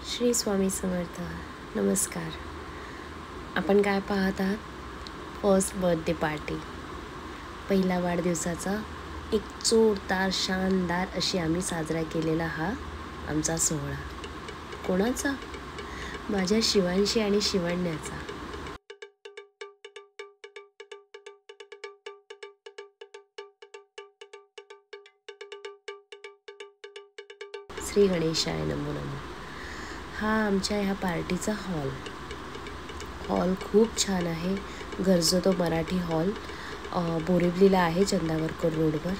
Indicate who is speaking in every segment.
Speaker 1: श्री स्वामी समर्थ. नमस्कार. आपण काय पाहत आहात? First birthday party. पहिला वाढदिवसाचा एक जोरदार शानदार अशी आम्ही साजरा केलेला हा आमचा सोहळा. कोणाचा? माझ्या शिवांशी आणि शिवण्याचा. श्री गणेशाय नमो नमः. हा आमच्या ह्या पार्टीचा हॉल खूप छान आहे. गरजतो मराठी हॉल बोरिवलीला आहे, चंदावरकर रोडवर.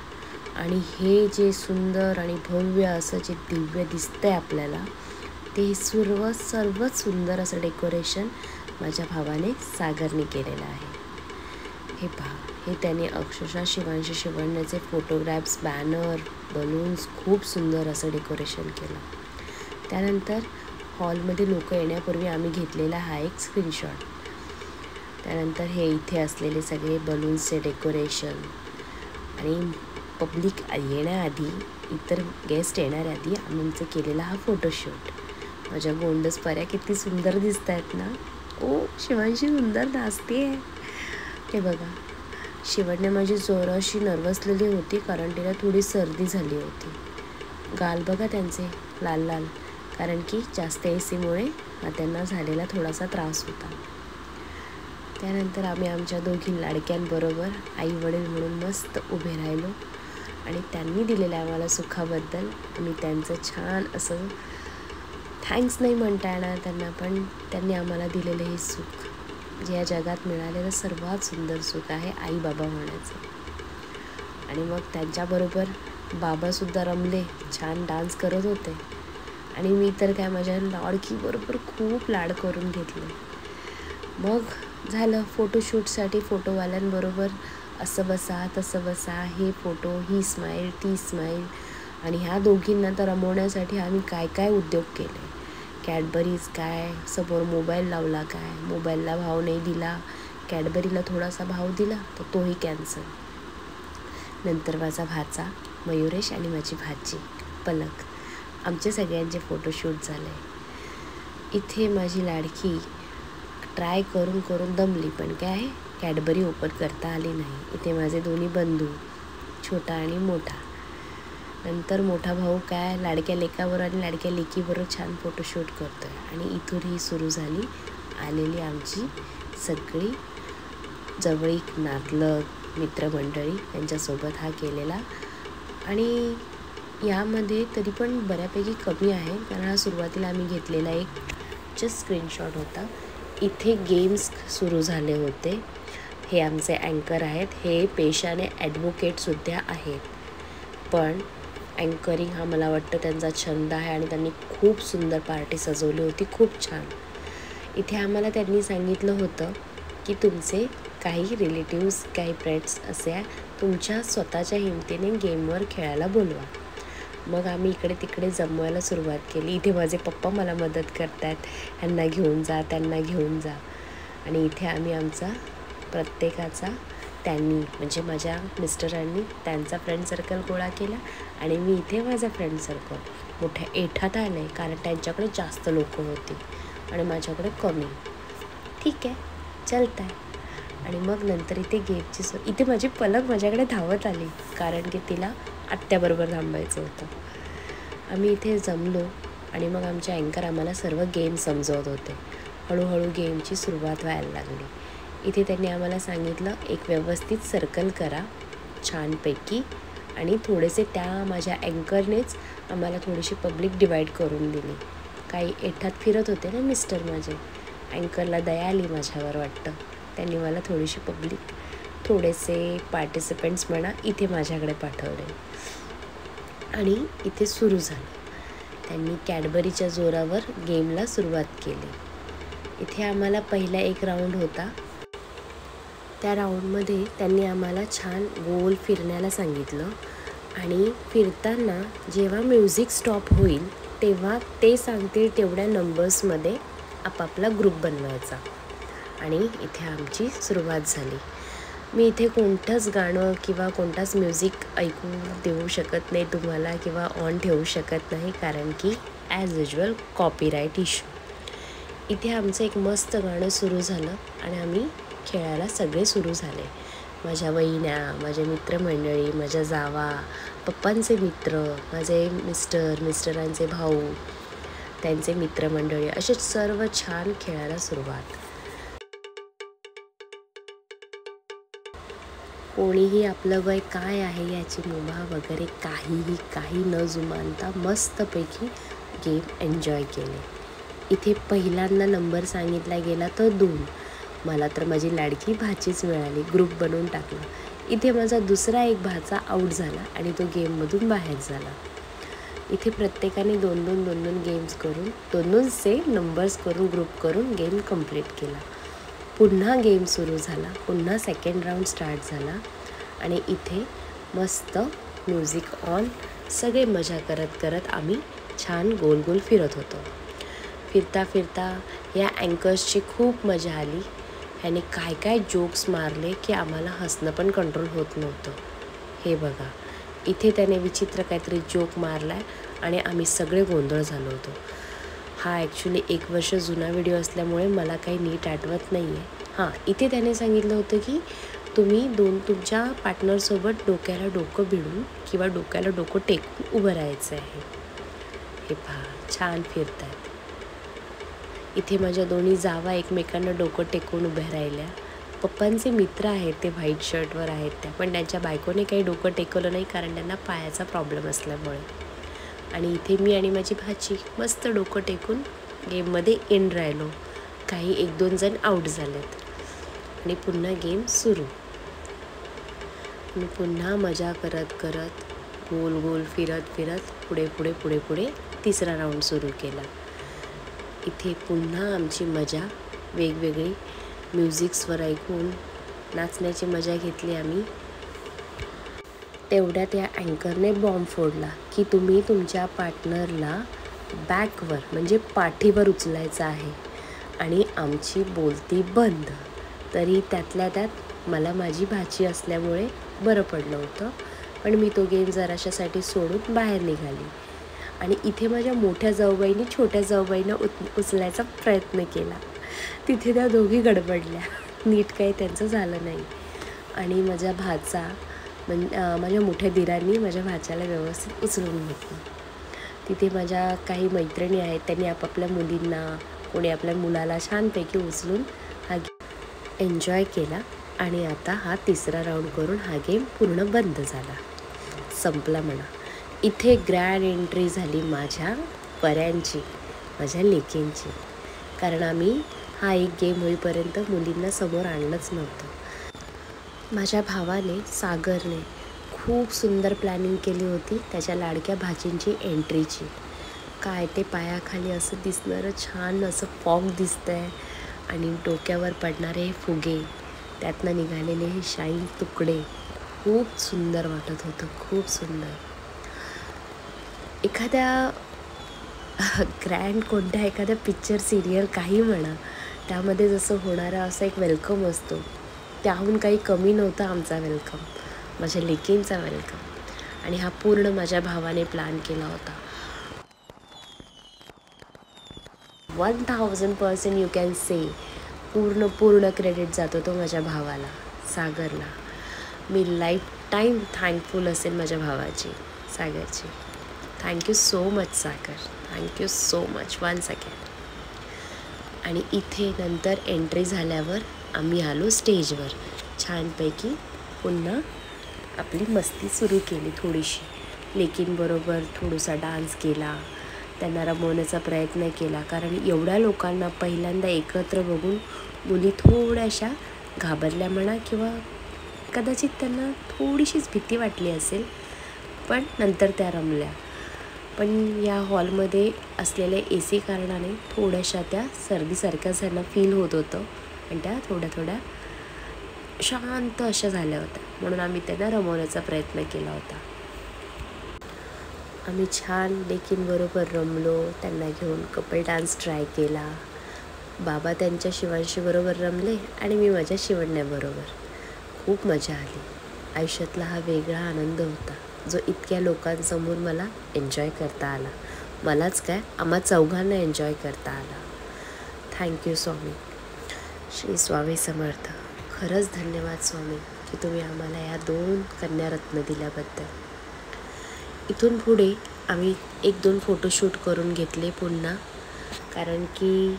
Speaker 1: आणि हे जे सुंदर आणि भव्य असं जे दिव्य दिसतंय आपल्याला, ते सर्वच सुंदर असं डेकोरेशन माझ्या भावाने सागरने केलेलं आहे. हे पहा, हे त्याने अक्षरशः शिवांशी शिवण्याचे फोटोग्राफ्स, बॅनर, बलून्स खूप सुंदर असं डेकोरेशन केलं. त्यानंतर हॉलमध्ये लोक येण्यापूर्वी आम्ही घेतलेला हा एक स्क्रीनशॉट. त्यानंतर हे इथे असलेले सगळे बलून्सचे डेकोरेशन आणि पब्लिक येण्याआधी, इतर गेस्ट येण्याआधी आमचं केलेला हा फोटोशूट. माझ्या गोंडस पऱ्या किती सुंदर दिसत आहेत ना. ओ, शिवांशी सुंदर नाचते आहे. ते बघा, शिवण्या माझी जोराशी नर्वसलेली होती कारण तिला थोडी सर्दी झाली होती. गाल बघा त्यांचे लाल लाल, कारण की जास्त एसीमुळे त्यांना झालेला थोडासा त्रास होता. त्यानंतर आम्ही आमच्या दोघी लाडक्यांबरोबर आई वडील म्हणून मस्त उभे राहिलो आणि त्यांनी दिलेल्या आम्हाला सुखाबद्दल आम्ही त्यांचं छान असं थँक्स नाही म्हणता येणार त्यांना, पण त्यांनी आम्हाला दिलेलं हे सुख जे या जगात मिळालेलं सर्वात सुंदर सुख आहे, आई बाबा होण्याचं. आणि मग त्यांच्याबरोबर बाबासुद्धा रमले, छान डान्स करत होते. आणि मी तर काय माझ्या लाडकीबरोबर खूप लाड करून घेतले. मग झालं फोटोशूटसाठी फोटोवाल्यांबरोबर असं बसा तसं बसा, हे फोटो, ही स्माईल ती स्माईल. आणि ह्या दोघींना तर रमवण्यासाठी आम्ही काय काय उद्योग केले. कॅडबरीज काय, समोर मोबाईल लावला काय, मोबाईलला भाव नाही दिला, कॅडबरीला थोडासा भाव दिला तर तोही कॅन्सल. नंतर माझा भाचा मयुरेश आणि माझी भाची पलक, आमचे सगळ्यांचे फोटोशूट झाले. इथे माझी लाडकी ट्राय करून करून दमली, पण काय कॅडबरी ओपन करता आली नाही. इथे माझे दोन्ही बंधू, छोटा आणि मोठा. नंतर मोठा भाऊ काय लाडक्या लेकावर आणि लाडक्या लेकीबरोबर छान फोटोशूट करतो आहे. आणि इथून ही सुरू झाली आलेली आमची सगळी जवळीक नातलग मित्रमंडळी यांच्यासोबत हा केलेला. आणि यामध्ये तरी पण बऱ्यापैकी कमी आहे, कारण हा सुरुवातीला आम्ही घेतलेला एक जस्ट स्क्रीनशॉट होता. इथे गेम्स सुरू झाले होते. हे आमचे अँकर आहेत, हे पेशाने ॲडव्होकेटसुद्धा आहेत, पण अँकरिंग हा मला वाटतं त्यांचा छंद आहे. आणि त्यांनी खूप सुंदर पार्टी सजवली होती, खूप छान. इथे आम्हाला त्यांनी सांगितलं होतं की तुमचे काही रिलेटिव्स, काही फ्रेंड्स असे तुमच्या स्वतःच्या हिमतीने गेमवर खेळायला बोलवा. मग आम्ही इकडे तिकडे जमवायला सुरुवात केली. इथे माझे पप्पा मला मदत करत आहेत, ह्यांना घेऊन जा त्यांना घेऊन जा. आणि इथे आम्ही आमचा प्रत्येकाचा, त्यांनी म्हणजे माझ्या मिस्टरांनी त्यांचा फ्रेंड सर्कल गोळा केला आणि मी इथे माझा फ्रेंड सर्कल मोठ्या एठात आलं आहे, कारण त्यांच्याकडे जास्त लोक होती आणि माझ्याकडे कमी. ठीक आहे, चलत आहे. आणि मग नंतर इथे गेमची इथे माझी पलक माझ्याकडे धावत आली, कारण की तिला आत्याबरोबर थांबायचं होतं. आम्ही इथे जमलो आणि मग आमचे अँकर आम्हाला सर्व गेम समजवत होते. हळूहळू गेमची सुरुवात व्हायला लागली. इथे त्यांनी आम्हाला सांगितलं एक व्यवस्थित सर्कल करा छानपैकी. आणि थोडेसे त्या माझ्या अँकरनेच आम्हाला थोडीशी पब्लिक डिवाईड करून दिली. काही एठात फिरत होते ना मिस्टर माझे, अँकरला दया आली माझ्यावर वाटतं, त्यांनी मला थोडीशी पब्लिक, थोडेसे पार्टिसिपेंट्स म्हणा, इथे माझ्याकडे पाठवले. आणि इथे सुरू झालं. त्यांनी कॅडबरीच्या जोरावर गेमला सुरुवात केली. इथे आम्हाला पहिला एक राऊंड होता. त्या राऊंडमध्ये त्यांनी आम्हाला छान गोल फिरण्याला सांगितलं. आणि फिरताना जेव्हा म्युझिक स्टॉप होईल तेव्हा ते सांगतील तेवढ्या नंबर्समध्ये आपापला ग्रुप बनवायचा. आणि इथे आमची सुरुवात झाली. मी इथे कोणतंच गाणं किंवा कोणताच म्युझिक ऐकू देऊ शकत नाही तुम्हाला, किंवा ऑन ठेवू शकत नाही, कारण की ॲज युजल कॉपीराईट इश्यू. इथे आमचं एक मस्त गाणं सुरू झालं आणि आम्ही खेळायला सगळे सुरू झाले. माझ्या वहिन्या, माझे मित्रमंडळी, माझ्या जावा, पप्पांचे मित्र, माझे मिस्टरांचे भाऊ, त्यांचे मित्रमंडळी, असे सर्व छान खेळायला सुरुवात. कोणीही आपलं वय काय आहे याची मुभा वगैरे काही न जुमानता मस्तपैकी गेम एन्जॉय केले. इथे पहिल्यांदा नंबर सांगितला गेला तर 2. मला तर माझी लाडकी भाचीच मिळाली, ग्रुप बनवून टाकला. इथे माझा दुसरा एक भाचा आऊट झाला आणि तो गेममधून बाहेर झाला. इथे प्रत्येकाने 2-2 गेम्स करून 2-2चे नंबर्स करून ग्रुप करून गेम कंप्लीट केला. पुन्हा गेम सुरू झाला, पुन्हा सेकंड राऊंड स्टार्ट झाला आणि इथे मस्त म्युझिक ऑन, सगळे मजा करत आम्ही छान गोल गोल फिरत होतो. फिरता या अँकर्सची खूप मजा आली. ह्याने काय जोक्स मारले की आम्हाला हसणं पण कंट्रोल होत नव्हतं. हे बघा, इथे त्याने विचित्र काहीतरी जोक मारला आहे आणि आम्ही सगळे गोंधळ झालो होतो. हा ॲक्च्युली 1 वर्ष जुना व्हिडिओ असल्यामुळे मला काही नीट आठवत नाही आहे. हां, इथे त्याने सांगितलं होतं की तुम्ही तुमच्या पार्टनरसोबत डोक्याला डोकं भिडून किंवा डोक्याला डोकं टेकून उभं राहायचं आहे. हे पहा, छान फिरत आहेत. इथे माझ्या दोन्ही जावा एकमेकांना डोकं टेकून उभ्या राहिल्या. पप्पांचे मित्र आहेत, ते व्हाईट शर्टवर आहेत त्या, पण त्यांच्या बायकोने काही डोकं टेकवलं नाही कारण त्यांना पायाचा प्रॉब्लेम असल्यामुळे. आणि इथे मी आणि माझी भाची मस्त डोकं टेकून गेममध्ये इन राहिलो. काही 1-2 जण आऊट झालेत आणि पुन्हा गेम सुरू. आणि पुन्हा मजा करत गोल गोल फिरत पुढे तिसरा राऊंड सुरू केला. इथे पुन्हा आमची मजा वेगवेगळी म्युझिक्सवर ऐकून नाचण्याची मजा घेतली आम्ही. तेवढ्यात या अँकरने बॉम्ब फोडला की तुम्ही तुमच्या पार्टनरला बॅकवर म्हणजे पाठीवर उचलायचं आहे आणि आमची बोलती बंद. तरी त्यातल्या त्यात मला माझी भाची असल्यामुळे बरं पडलं होतं, पण मी तो गेम जराशासाठी सोडून बाहेर निघाली. आणि इथे माझ्या मोठ्या जाऊबाईंनी छोट्या जाऊबाईंना उचलायचा प्रयत्न केला. तिथे त्या दोघी गडबडल्या, नीट काही त्यांचं झालं नाही. आणि माझा भाचा माझ्या मोठ्या दिरांनी माझ्या भाच्याला व्यवस्थित उचलून घेतलं. तिथे माझ्या काही मैत्रिणी आहेत, त्यांनी आपापल्या मुलींना, कोणी आपल्या मुलाला छानपैकी उचलून हा गेम एन्जॉय केला. आणि आता हा तिसरा राऊंड करून हा गेम पूर्ण बंद झाला, संपला म्हणा. इथे ग्रँड एंट्री झाली माझ्या पर्यांची, माझ्या लेकींची, कारण आम्ही हा एक गेम होईपर्यंत मुलींना समोर आणलंच नव्हतं. माझ्या भावाने, सागरने खूप सुंदर प्लॅनिंग केली होती त्याच्या लाडक्या भाचींची एंट्रीची. काय ते पायाखाली असं दिसणारं छान असं फॉग दिसतं आहे आणि डोक्यावर पडणारे हे फुगे, त्यातनं निघालेले हे शाईन तुकडे, खूप सुंदर वाटत होतं, खूप सुंदर. एखाद्या एखाद्या पिक्चर, सिरियल काही म्हणा, त्यामध्ये जसं होणारा असा एक वेलकम असतो, त्याहून काही कमी नव्हता आमचा वेलकम, माझ्या लेकींचा वेलकम. आणि हा पूर्ण माझ्या भावाने प्लॅन केला होता. 1000% यू कॅन से पूर्ण क्रेडिट जातो तो माझ्या भावाला, सागरला. मी लाईफ टाईम थँकफुल असेल माझ्या भावाची, सागरची. Thank you so much Sagar, thank you so much once again. आणि इथे नंतर एंट्री झाल्यावर आम्ही आलो स्टेजवर. छानपैकी पुन्हा आपली मस्ती सुरू केली थोडीशी. लेकींबरोबर थोडासा डान्स केला, त्यांना रमवण्याचा प्रयत्न केला, कारण एवढ्या लोकांना पहिल्यांदा एकत्र बघून मुली थोड्याशा घाबरल्या म्हणा, किंवा कदाचित त्यांना थोडीशीच भीती वाटली असेल, पण नंतर त्या रमल्या. पण या हॉलमध्ये असलेल्या AC कारणाने थोड्याशा त्या सर्दीसारख्या त्यांना फील होत होतं आणि त्या थोड्या शांत अशा झाल्या होत्या, म्हणून आम्ही त्यांना रमवण्याचा प्रयत्न केला होता. आम्ही छान लेकींबरोबर रमलो, त्यांना घेऊन कपल डान्स ट्राय केला. बाबा त्यांच्या शिवांशीबरोबर रमले आणि मी माझ्या शिवण्याबरोबर. खूप मजा आली. आयुष्यातला हा वेगळा आनंद होता, जो इतक्या लोकांसमोर मला एन्जॉय करता आला. मलाच काय, आम्हा चौघांना एन्जॉय करता आला. थँक्यू स्वामी. श्री स्वामी समर्थ. खरंच धन्यवाद स्वामी की तुम्ही आम्हाला या 2 कन्यारत्न दिल्याबद्दल. इथून पुढे आम्ही 1-2 फोटोशूट करून घेतले पुन्हा, कारण की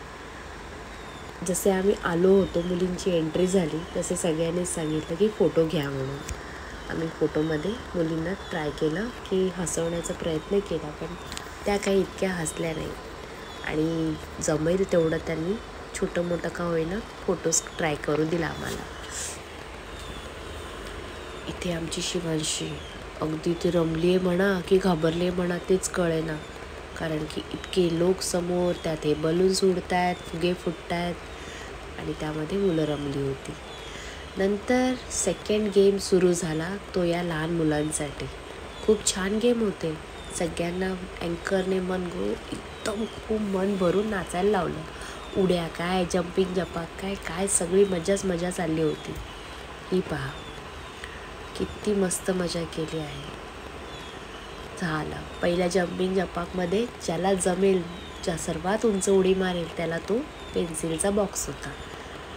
Speaker 1: जसे आम्ही आलो होतो, मुलींची एंट्री झाली, तसे सगळ्यांनीच सांगितलं की फोटो घ्या म्हणून. आम्ही फोटोमध्ये मुलींना ट्राय केलं की हसवण्याचा प्रयत्न केला, पण त्या काही इतक्या हसल्या नाही. आणि जमेल तेवढं त्यांनी छोटं मोठं का होईना फोटोज ट्राय करू दिला आम्हाला. इथे आमची शिवांशी अगदी ती रमली आहे म्हणा की घाबरली आहे म्हणा तेच कळेना, कारण की इतके लोक समोर, त्यात हे बलून्स उडत आहेत, फुगे फुटत आहेत आणि त्यामध्ये मुलं रमली होती. नंतर सेकंड गेम सुरू झाला, तो या लहान मुलांसाठी. खूप छान गेम होते. सगळ्यांना अँकरने एकदम खूप मन भरून नाचायला लावलं. उड्या काय, जम्पिंग जपाक काय काय सगळी मजा चालली होती. ही पहा किती मस्त मजा केली आहे. झालं पहिल्या जम्पिंग जपाकमध्ये ज्याला जमेल, ज्या सर्वात उंच उडी मारेल त्याला तो पेन्सिलचा बॉक्स होता.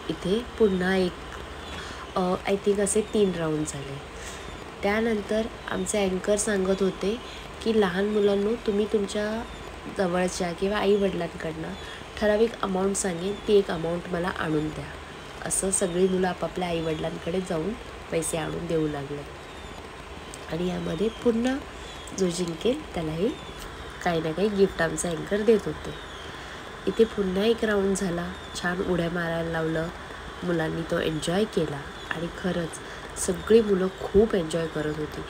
Speaker 1: इथे पुन्हा आय थिंक असे 3 राऊंड झाले. त्यानंतर आमचे अँकर सांगत होते की लहान मुलांनो, तुम्ही तुमच्या जवळच्या किंवा आईवडिलांकडनं ठराविक अमाऊंट सांगेन, ती एक अमाऊंट मला आणून द्या. असं सगळी मुलं आपापल्या आईवडिलांकडे जाऊन पैसे आणून देऊ लागले. आणि यामध्ये पुन्हा जो जिंकेल त्यालाही काही ना काही गिफ्ट आमचा अँकर देत होते. इथे पुन्हा एक राऊंड झाला. छान उड्या मारायला लावलं मुलांनी, तो एन्जॉय केला. आणि खरंच सगळी मुलं खूप एन्जॉय करत होती.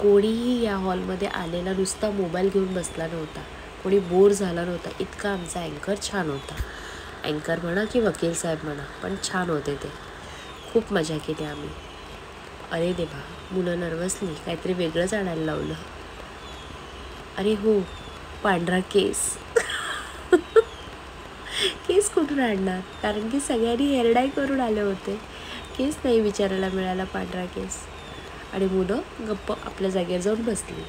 Speaker 1: कोणीही या हॉलमध्ये आलेला नुसता मोबाईल घेऊन बसला नव्हता, कोणी बोर झाला नव्हता. इतका आमचा अँकर छान होता. अँकर म्हणा की वकील साहेब म्हणा, पण छान होते ते. खूप मजा केली आम्ही. अरे देवा, मुलं नर्वसली काहीतरी वेगळंच आणायला लावलं. अरे हो, पांढरा केस. केस कुठून आणणार, कारण की सगळ्यांनी हेअरडाय करून आले होते. केस नाही विचारायला मिळाला, पांढरा केस. आणि मुलं गप्प आपल्या जागेवर जाऊन बसली.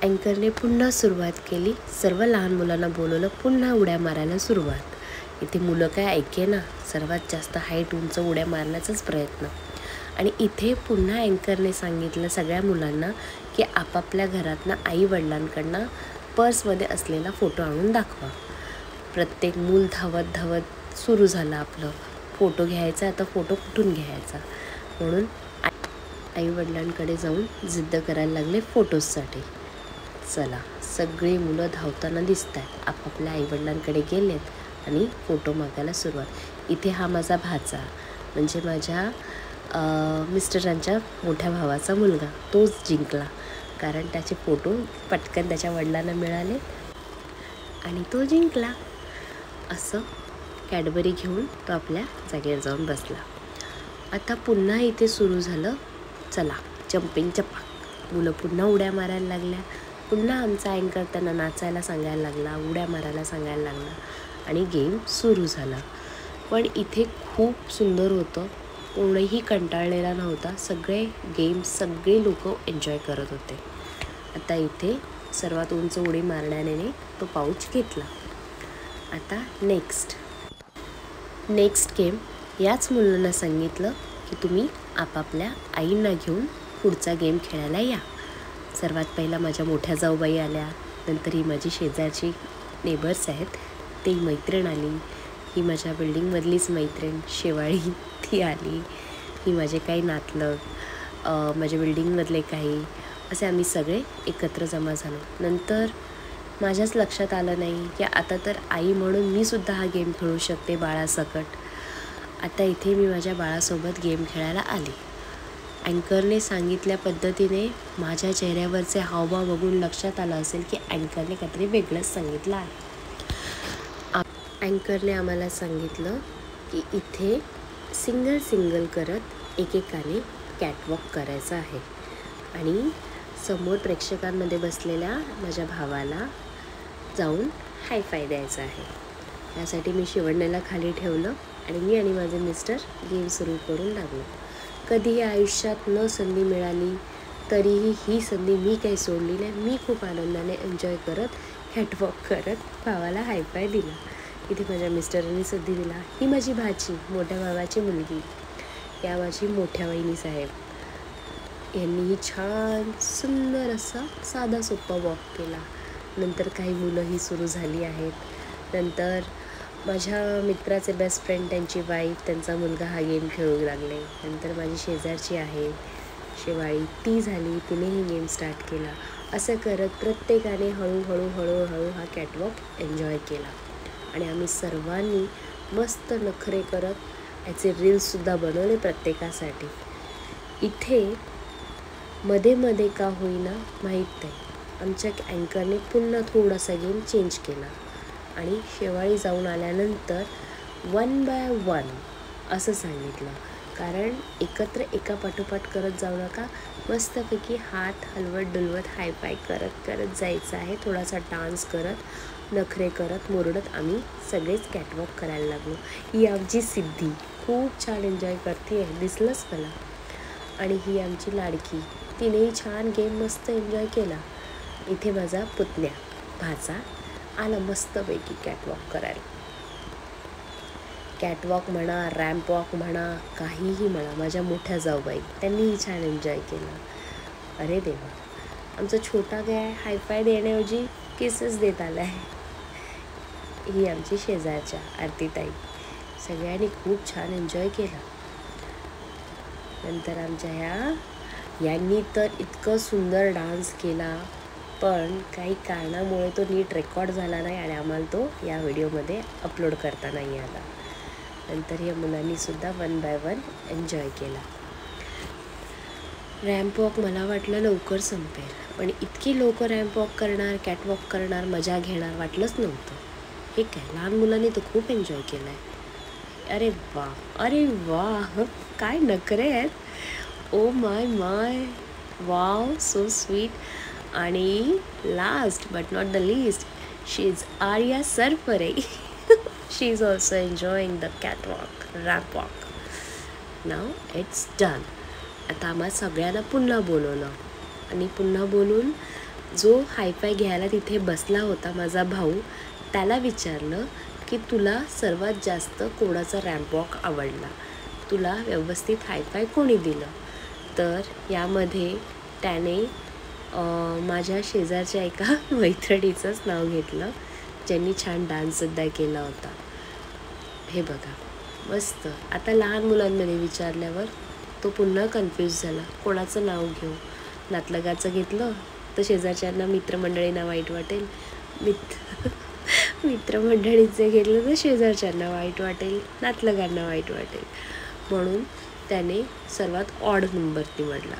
Speaker 1: अँकरने पुन्हा सुरुवात केली. सर्व लहान मुलांना बोलवलं, पुन्हा उड्या मारायला सुरुवात. इथे मुलं काय ऐके ना, सर्वात जास्त हाईट उंच उड्या मारण्याचाच प्रयत्न. आणि इथे पुन्हा अँकरने सांगितलं सगळ्या मुलांना की आपापल्या घरातनं आईवडिलांकडनं पर्समध्ये असलेला फोटो आणून दाखवा. प्रत्येक मूल धावत सुरू झालं आपलं. फोटो घ्यायचा, आता फोटो कुठून घ्यायचा म्हणून आईवडिलांकडे जाऊन जिद्द करायला लागले फोटोजसाठी. चला, सगळी मुलं धावताना दिसत आहेत, आपापल्या आईवडिलांकडे गेलेत आणि फोटो मागायला सुरुवात. इथे हा माझा भाचा, म्हणजे माझ्या मिस्टरांच्या मोठ्या भावाचा मुलगा, तोच जिंकला, कारण त्याचे फोटो पटकन त्याच्या वडिलांना मिळाले आणि तो जिंकला. असं कॅडबरी घेऊन तो आपल्या जागेवर जाऊन बसला. आता पुन्हा इथे सुरू झालं, चला जम्पिंग जपाक. मुलं पुन्हा उड्या मारायला लागल्या. पुन्हा आमचा अँकर त्यांना नाचायला सांगायला लागला, उड्या मारायला सांगायला लागला आणि गेम सुरू झाला. पण इथे खूप सुंदर होतं, कोणीही कंटाळलेला नव्हता. सगळे गेम्स, सगळे लोक एन्जॉय करत होते. आता इथे सर्वात उंच उडी मारण्याने तो पाऊच घेतला. आता नेक्स्ट गेम. याच मुलांना सांगितलं की तुम्ही आपापल्या आईंना घेऊन पुढचा गेम खेळायला या. सर्वात पहिला माझ्या मोठ्या जाऊबाई आल्या, नंतर ही माझी शेजारची नेबर्स आहेत, ती मैत्रीण आली. ही माझ्या बिल्डिंगमधलीच मैत्रीण शेवाळी, ती आली. ही माझे काही नातलग, माझ्या बिल्डिंगमधले काही, असे आम्ही सगळे एकत्र जमा झालो. नंतर माझ्याच लक्षात आलं नाही की आता तर आई म्हणून मी सुद्धा हा गेम खेळू शकते बाळासकट. आता इथे मी माझ्या बाळासोबत गेम खेळायला आली. अँकरने सांगितल्या पद्धतीने माझ्या चेहऱ्यावरचे हावभाव बघून लक्षात आलं असेल की अँकरने काहीतरी वेगळंच सांगितलं आहे. अँकरने आम्हाला सांगितलं की इथे सिंगल करत एकेकाने कॅटवॉक करायचं आहे आणि समोर प्रेक्षकांमध्ये बसलेल्या माझ्या भावाला जाऊन हायफाय द्यायचा आहे. त्यासाठी मी शिवण्यला खाली ठेवलं आणि मी आणि माझे मिस्टर गेम सुरू करून लागलो. कधीही आयुष्यात न संधी मिळाली तरीही ही संधी मी काही सोडली नाही. मी खूप आनंदाने एन्जॉय करत कॅटवॉक करत भावाला हायपाय दिला. इथे माझ्या मिस्टरांनी संधी दिला. ही माझी भाची, मोठ्या भावाची मुलगी, या माझी मोठ्या वहिनी साहेब यांनीही छान सुंदर असा साधा सोपा वॉक केला. नंतर काही मुलंही सुरू झाली आहेत. नंतर माझ्या मित्राचे बेस्ट फ्रेंड, त्यांची वाईफ, त्यांचा मुलगा हा गेम खेळू लागले. नंतर माझी शेजारची आहे शेवाळी, ती झाली, तिनेही गेम स्टार्ट केला. असं करत प्रत्येकाने हळूहळू हा कॅटवॉक एन्जॉय केला. आणि आम्ही सर्वांनी मस्त नखरे करत याचे रील्ससुद्धा बनवले प्रत्येकासाठी. इथे मध्ये मध्ये का होईना माहीत नाही, आमच्या अँकरने पुन्हा थोडासा गेम चेंज केला आणि शेवाळी जाऊन आल्यानंतर 1 बाय 1 असं सांगितलं. कारण एकत्र एका पाठोपाठ करत जाऊ नका, मस्तपैकी हात हलवत डुलवत हायपाय करत करत जायचं आहे. थोडासा डान्स करत नखरे करत मुरडत आम्ही सगळेच कॅटवॉक करायला लागलो. ही आमची सिद्धी खूप छान एन्जॉय करते आहे, दिसलंच मला. आणि ही आमची लाडकी, तिनेही छान गेम मस्त एन्जॉय केला. इथे माझा पुतण्या भाचा आला मस्तपैकी कॅटवॉक करायला. कॅटवॉक म्हणा, रॅम्प वॉक म्हणा, काहीही म्हणा, माझ्या मोठ्या जाऊबाई त्यांनीही छान एन्जॉय केला. अरे देवा, आमचा छोटा काय हायफाय देण्याऐवजी किसेस देत आला आहे. ही आमची शेजारच्या आरतीताई, सगळ्यांनी खूप छान एन्जॉय केला. नंतर आमच्या यांनी तर इतकं सुंदर डान्स केला, पण काही कारणामुळे तो नीट रेकॉर्ड झाला नाही आणि आम्हाला तो या व्हिडिओमध्ये अपलोड करता नाही आला. नंतर या मुलांनीसुद्धा 1 बाय 1 एन्जॉय केला. रॅम्प वॉक मला वाटलं लवकर संपेल, पण इतकी लोक रॅम्प वॉक करणार, कॅटवॉक करणार, मजा घेणार वाटलंच नव्हतं. हे काय, लहान मुलांनी तर खूप एन्जॉय केला आहे. अरे वा, काय नखरे आहेत. Oh my, wow, so sweet. आणि last but not the least, she is Arya Sarfare. She is also enjoying the catwalk, ramp walk. Now it's done. आता आम्हाला सगळ्यांना पुन्हा बोलवलं आणि पुन्हा बोलून जो हायफाय घ्यायला तिथे बसला होता माझा भाऊ, त्याला विचारलं की तुला सर्वात जास्त कोणाचा रॅम्प वॉक आवडला, तुला व्यवस्थित हायफाय कोणी दिलं. तर यामध्ये त्याने माझ्या शेजारच्या एका मैत्रिणीचंच नाव घेतलं, ज्यांनी छान डान्ससुद्धा केला होता. हे बघा मस्त. आता लहान मुलांमध्ये विचारल्यावर तो पुन्हा कन्फ्यूज झाला, कोणाचं नाव घेऊ. नातलगाचं घेतलं तर शेजारच्यांना, मित्रमंडळींना वाईट वाटेल. मित्रमंडळीचं घेतलं तर शेजारच्यांना वाईट वाटेल, नातलगांना वाईट वाटेल. म्हणून त्याने सर्वात ऑड नंबर निवडला.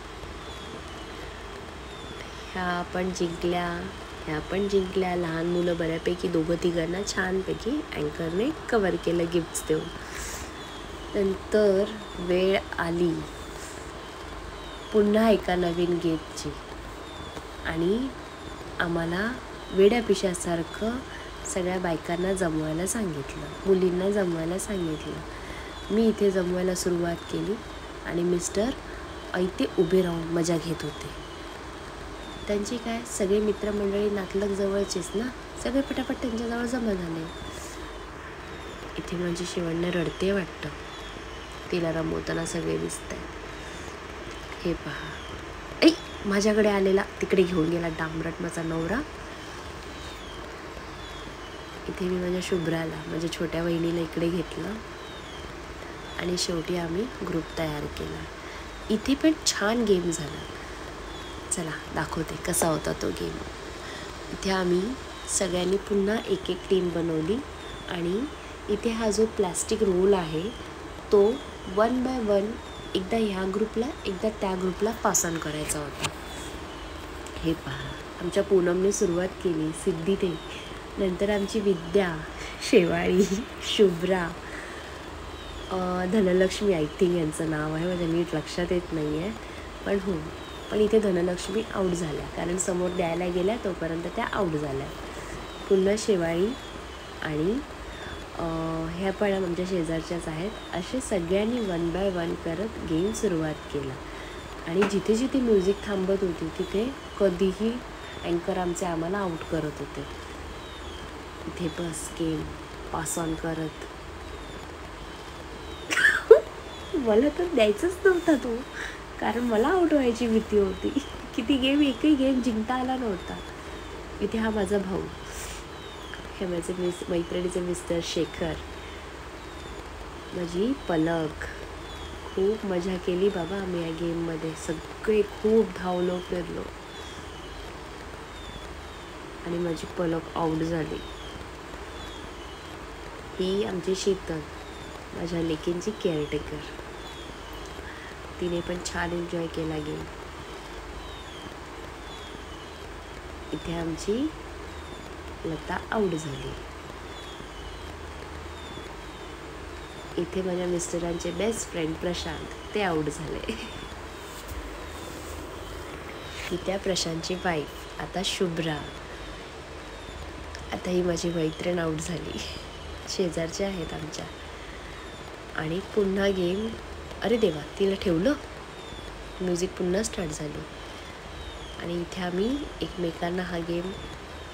Speaker 1: ह्या पण जिंकल्या. लहान मुलं बऱ्यापैकी 2-3 छानपैकी अँकरने कवर केलं गिफ्ट्स देऊन. नंतर वेळ आली पुन्हा एका नवीन गेमची आणि आम्हाला वेड्या पिशासारखं सगळ्या बायकांना जमवायला सांगितलं, मुलींना जमवायला सांगितलं. मी इथे जमवायला सुरुवात केली आणि मिस्टर इथे उभे राहून मजा घेत होते. त्यांची काय, सगळे मित्रमंडळी नातलग जवळचेच ना, सगळे पटापट त्यांच्याजवळ जमा झाले. इथे माझी शिवण्य रडते वाटतं, तिला रमवताना सगळे दिसत आहेत. हे पहा, माझ्याकडे आलेला तिकडे घेऊन गेला डांबरट माझा नवरा. इथे मी माझ्या शुभ्राला, माझ्या छोट्या बहिणीला इकडे घेतलं आणि शेवटी आम्ही ग्रुप तयार केला. इथे पण छान गेम झाला. चला दाखवते कसा होता तो गेम. इथे आम्ही सगळ्यांनी पुन्हा एक टीम बनवली आणि इथे हा जो प्लॅस्टिक रोल आहे तो 1 बाय 1 एकदा ह्या ग्रुपला एकदा त्या ग्रुपला पास ऑन करायचा होता. हे पहा, आमच्या पूनमने सुरुवात केली, सिद्धी ते, नंतर आमची विद्या, शेवाळी, शुभ्रा, धनलक्ष्मी आय थिंक यांचं नाव आहे, माझ्या नीट लक्षात येत नाही आहे, पण इथे धनलक्ष्मी आऊट झाल्या कारण समोर द्यायला गेल्या तोपर्यंत त्या आऊट झाल्या. पुन्हा शेवाळी आणि ह्या पण आमच्या शेजारच्याच आहेत. असे सगळ्यांनी 1 बाय 1 करत गेम सुरुवात केला आणि जिथे जिथे म्युझिक थांबत होती तिथे कधीही अँकर आम्हाला आऊट करत होते. इथे बस गेम पास ऑन करत. मला तर द्यायचंच नव्हता तो, कारण मला आऊट व्हायची भीती होती. किती गेम एकही गेम जिंकता आला नव्हता. इथे हा माझा भाऊ, हे माझे मैत्रिणीचे मिस्टर शेखर, माझी पलक. खूप मजा केली बाबा आम्ही या गेममध्ये. सगळे खूप धावलो फिरलो आणि माझी पलक आऊट झाली. ही आमची शीतल, माझ्या लेकींची केअरटेकर. तिने पण छान एन्जॉय केला गेम. इथे आमची लता आऊट झाली. इथे माझ्या मिस्टरांचे बेस्ट फ्रेंड प्रशांत, ते आऊट झाले. ही त्या प्रशांतची वाईफ आता शुभ्रा. आता ही माझी मैत्रीण आऊट झाली. शेजारचे आहेत आमच्या. आणि पुन्हा गेम, अरे देवा तिला ठेवलं. म्युझिक पुन्हा स्टार्ट झाली आणि इथे आम्ही एकमेकांना हा गेम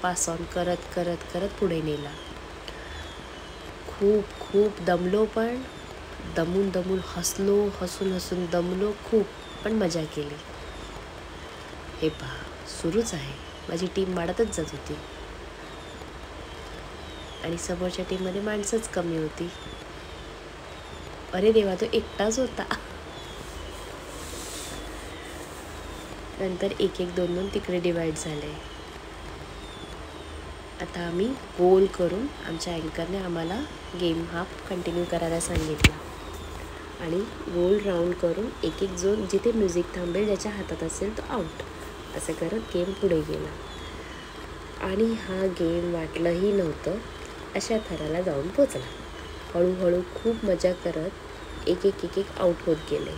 Speaker 1: पास ऑन करत करत करत पुढे नेला. खूप खूप दमलो, पण दमून हसलो, हसून दमलो खूप, पण मजा केली. हे पहा सुरूच आहे. माझी टीम वाढतच जात होती आणि समोरच्या टीममध्ये माणसंच कमी होती. अरे देवा तो एकटाच होता. नंतर एक दोन तिकडे डिवाइड झाले. आता आम्ही गोल करून, आमच्या अँकरने आम्हाला गेम हा कंटिन्यू करायला सांगितला आणि गोल राऊंड करून एक जो जिथे म्युझिक थांबेल ज्याच्या हातात असेल तो आऊट, असं करत गेम पुढे गेला. आणि हा गेम वाटलंही नव्हतं अशा थराला जाऊन पोचला. हळूहळू खूप मजा करत एक आऊट होत गेले.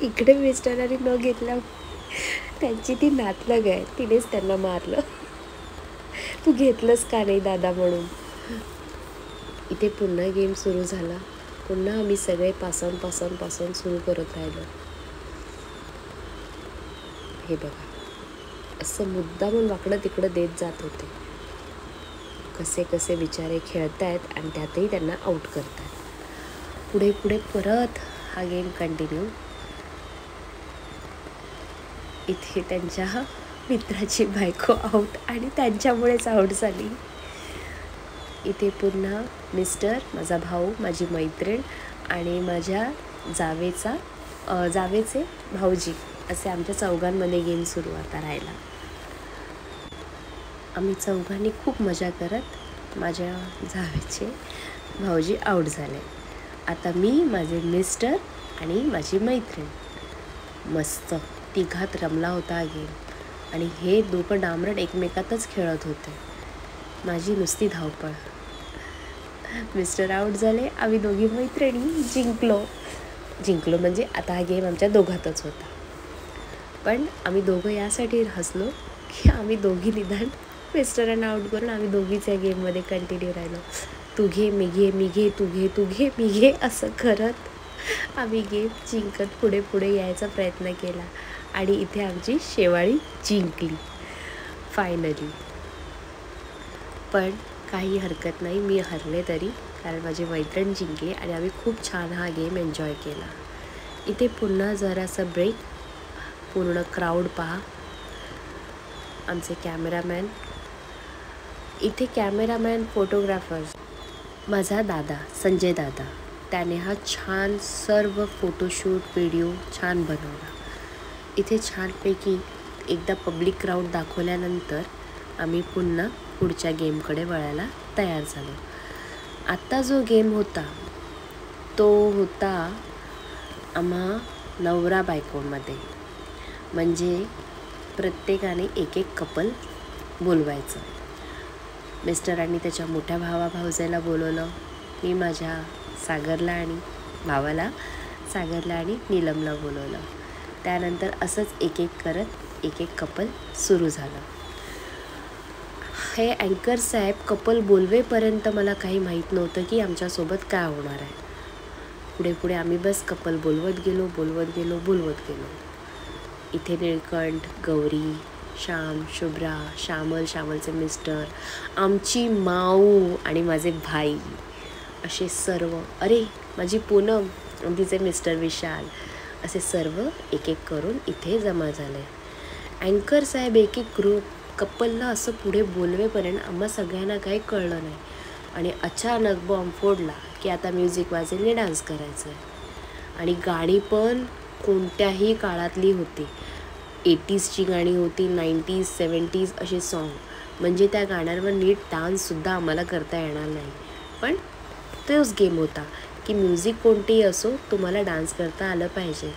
Speaker 1: इकडे मिस्टरांनी न घेतल्या, त्यांची ती नातलग आहे, तिनेच त्यांना मारलं. तू घेतलंस का नाही दादा म्हणून. इथे पुन्हा गेम सुरू झाला. पुन्हा आम्ही सगळे पासून सुरू करत राहिलो. हे बघा असं मुद्दामून वाकडं तिकडं देत जात होते. कसे बिचारे खेळतायत आणि त्यातही त्यांना आऊट करतायत. पुढे परत हा गेम कंटिन्यू. इथे त्यांच्या मित्राची बायको आऊट आणि त्यांच्यामुळेच आऊट झाली. इथे पुन्हा मिस्टर, माझा भाऊ, माझी मैत्रीण आणि माझ्या जावेचे भाऊजी, असे आमच्या चौघांमध्ये गेम सुरू आता राहिला. आम्ही चौघांनी खूप मजा करत माझ्या जावेचे भाऊजी आऊट झाले. आता मी, माझे मिस्टर आणि माझी मैत्रीण मस्त तिघात रमला होता हा गेम. आणि हे दोघं डामरट एकमेकातच खेळत होते. माझी नुसती धावपळ. मिस्टर आऊट झाले. आम्ही दोघी मैत्रिणी जिंकलो म्हणजे आता हा गेम आमच्या दोघातच होता. पण आम्ही दोघं यासाठी हसलो की आम्ही दोघी निदान मिस्टरांना आऊट करून आम्ही दोघीच या गेममध्ये कंटिन्यू राहिलो. तू घे मी घे, मी घे तू घे, तू घे मी घे, असं करत आम्ही गेम जिंकत पुढे यायचा प्रयत्न केला. आणि इथे आमची शेवाळी जिंकली फायनली. पण काही हरकत नाही, मी हरले तरी, कारण माझी मैत्रीण जिंकली आणि आम्ही खूप छान हा गेम एन्जॉय केला. इथे पुन्हा जरासा ब्रेक. पूर्ण क्राऊड पहा. आमचे कॅमेरामॅन, इथे कॅमेरामॅन, फोटोग्राफर्स, माझा दादा संजय दादा, त्याने हा छान सर्व फोटोशूट व्हिडिओ छान बनवला. इथे छानपैकी एकदा पब्लिक क्राऊड दाखवल्यानंतर आम्ही पुन्हा पुढच्या गेमकडे वळायला तयार झालो. आत्ता जो गेम होता तो होता आम्हा नवरा बायकोमध्ये. म्हणजे प्रत्येकाने एक कपल बोलवायचं. मिस्टरांनी त्याच्या मोठ्या भावाजाला बोलवलं. मी माझ्या सागरला आणि भावाला, सागरला आणि नीलमला बोलवलं. त्यानंतर असंच एक करत एक कपल सुरू झालं. हे अँकर साहेब कपल बोलवेपर्यंत मला काही माहीत नव्हतं की आमच्यासोबत काय होणार आहे. पुढे पुढे आम्ही बस कपल बोलवत गेलो. इथे नीळकंठ, गौरी, श्याम, शुभ्रा, श्यामलचे मिस्टर, आमची माऊ आणि माझे भाई असे सर्व, अरे माझी पूनम आणि तिचे मिस्टर विशाल, असे सर्व एक एक करून इथे जमा झाले. अँकर साहेब एक एक ग्रुप कपलला असं पुढे बोलवेपर्यंत आम्हा सगळ्यांना काही कळलं नाही. आणि अचानक बॉम्ब फोडला की आता म्युझिक वाजेल, डान्स करायचं आहे. आणि गाणी पण कोणत्याही काळातली होती. 80sची गाणी होती, 90s, 70s असे सॉन्ग. म्हणजे त्या गाण्यांवर नीट डान्ससुद्धा आम्हाला करता येणार नाही. पण तोच गेम होता की म्युझिक कोणतेही असो, तुम्हाला डान्स करता आलं पाहिजे.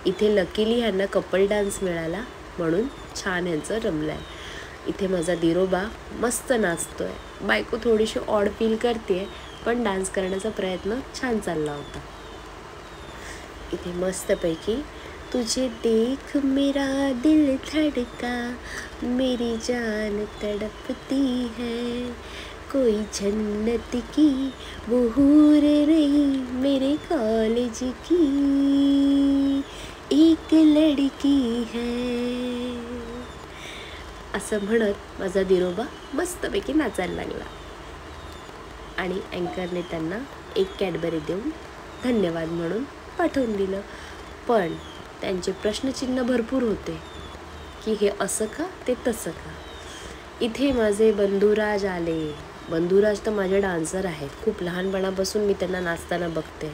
Speaker 1: इथे लकीली ह्यांना कपल डान्स मिळाला म्हणून छान ह्यांचं रमलं आहे. इथे माझा दिरोबा मस्त नाचतोय. बायको थोडीशी ऑड फील करते, पण डान्स करण्याचा प्रयत्न छान चालला होता. इथे मस्तपैकी तुझे देख मेरा दिल धड़का, मेरी जान तड़पती है, कोई जन्नत की वो हूर नहीं, मेरे कॉलेज की एक लड़की है, असं म्हणत माझा दिरोबा मस्तपैकी नाचायला लागला. आणि अँकरने त्यांना एक कॅडबरी देऊन धन्यवाद म्हणून पाठवून दिलं. पण त्यांचे प्रश्नचिन्ह भरपूर होते की हे असं का, ते तसं का. इथे माझे बंधुराज आले. बंधुराज तर माझे डान्सर आहेत. खूप लहानपणापासून मी त्यांना नाचताना बघते.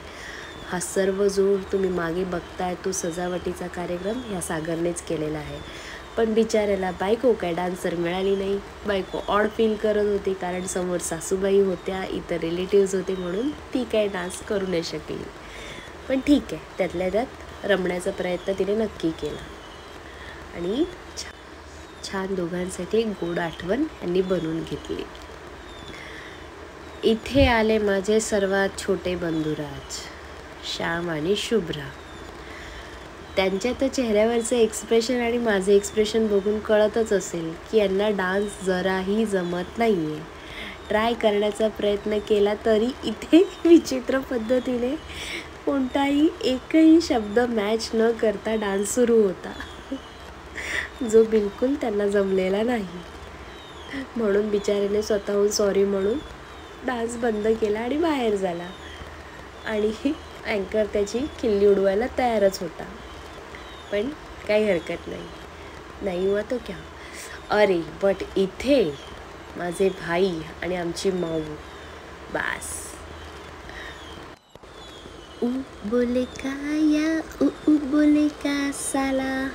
Speaker 1: हा सर्व जो तुम्ही मागे बघताय तो सजावटीचा कार्यक्रम ह्या सागरनेच केलेला आहे. पण बिचाऱ्याला बायको काय डान्सर मिळाली नाही. बायको ऑड फील करत होती कारण समोर सासूबाई होत्या, इतर रिलेटिव्ज होते, म्हणून ती काय डान्स करू नाही शकली. पण ठीक आहे, त्यातल्या त्यात रमण्याचा प्रयत्न तिने नक्की केला. आणि छान दोघांसाठी एक गोड आठवण यांनी बनवून घेतली. इथे आले माझे सर्वात छोटे बंधुराज, श्याम आणि शुभ्रा. त्यांच्या तर चेहऱ्यावरचं एक्सप्रेशन आणि माझं एक्सप्रेशन बघून कळतच असेल की यांना डान्स जराही जमत नाही आहे. ट्राय करण्याचा प्रयत्न केला तरी इथे विचित्र पद्धतीने कोणताही एकही शब्द मॅच न करता डान्स सुरू होता, जो बिलकुल त्यांना जमलेला नाही. म्हणून बिचाऱ्याने स्वतःहून सॉरी म्हणून डान्स बंद केला आणि बाहेर झाला. आणि अँकर त्याची खिल्ली उडवायला तयारच होता. पण काही हरकत नाही हुआ तो क्या. अरे बट इथे माझे भाई आणि आमची माऊ बास बोले का या बोले का साला,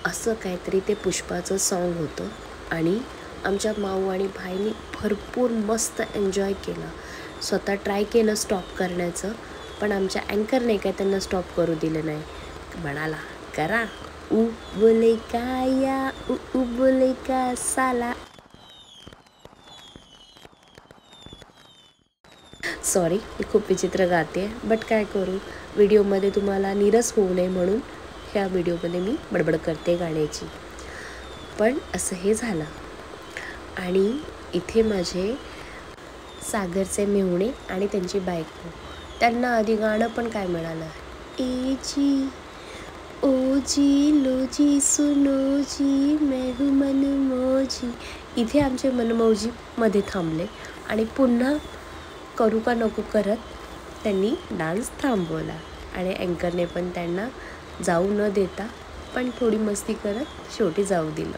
Speaker 1: असं काहीतरी ते पुष्पाचं सॉन्ग होतं. आणि आमच्या माऊ आणि भाईनी भरपूर मस्त एन्जॉय केलं. स्वतः ट्राय केलं स्टॉप करण्याचं, पण आमच्या अँकरने काय त्यांना स्टॉप करू दिलं नाही. म्हणाला करा बोले का या बोले का साला. सॉरी, मी खूप विचित्र गाते, बट काय करू, व्हिडिओमध्ये तुम्हाला नीरस होऊ नये म्हणून ह्या व्हिडिओमध्ये मी बडबड करते गाण्याची. पण असं हे झालं. आणि इथे माझे सागरचे मेहुणे आणि त्यांची बायको, त्यांना आधी गाणं पण काय मिळालं, ए जी ओ जी लो जी सुनो जी मैं हूँ मनमौजी. इथे आमचे मनमौजी मध्ये थांबले आणि पुन्हा करू का नको करत त्यांनी डान्स थांबवला. आणि अँकरने पण त्यांना जाऊ न देता पण थोडी मस्ती करत शेवटी जाऊ दिलं.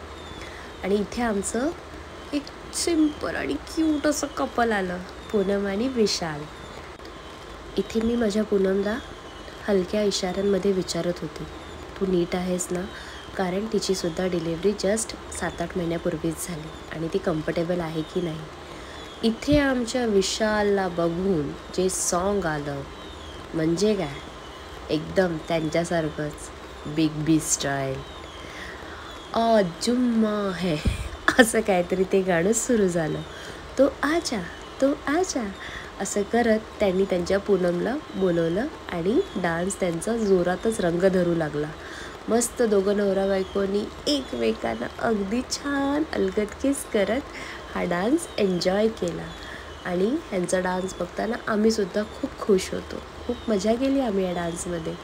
Speaker 1: आणि इथे आमचं एक सिम्पल आणि क्यूट असं कपल आलं, पूनम आणि विशाल. इथे मी माझ्या पूनमला हलक्या इशाऱ्यांमध्ये विचारत होती, तू नीट आहेस ना, कारण तिचीसुद्धा डिलिव्हरी जस्ट 7-8 महिन्यापूर्वीच झाली आणि ती कम्फर्टेबल आहे की नाही. इथे आमच्या विशालला बघून जे सॉन्ग आलं म्हणजे काय, एकदम त्यांच्यासारखंच बिग बी स्टाईल, जुम्मा है असं काहीतरी ते गाणं सुरू झालं. तो आजा असं करत त्यांनी त्यांच्या पूनमला बोलवलं आणि डान्स त्यांचा जोरातच रंग धरू लागला. मस्त दोघं नवरा बायकोनी एकमेकांना अगदी छान अलगद किस करत हा डान्स एन्जॉय केला. आणि ह्यांचा डान्स बघताना आम्हीसुद्धा खूप खुश होतो. खूप मजा केली आम्ही या डान्समध्ये.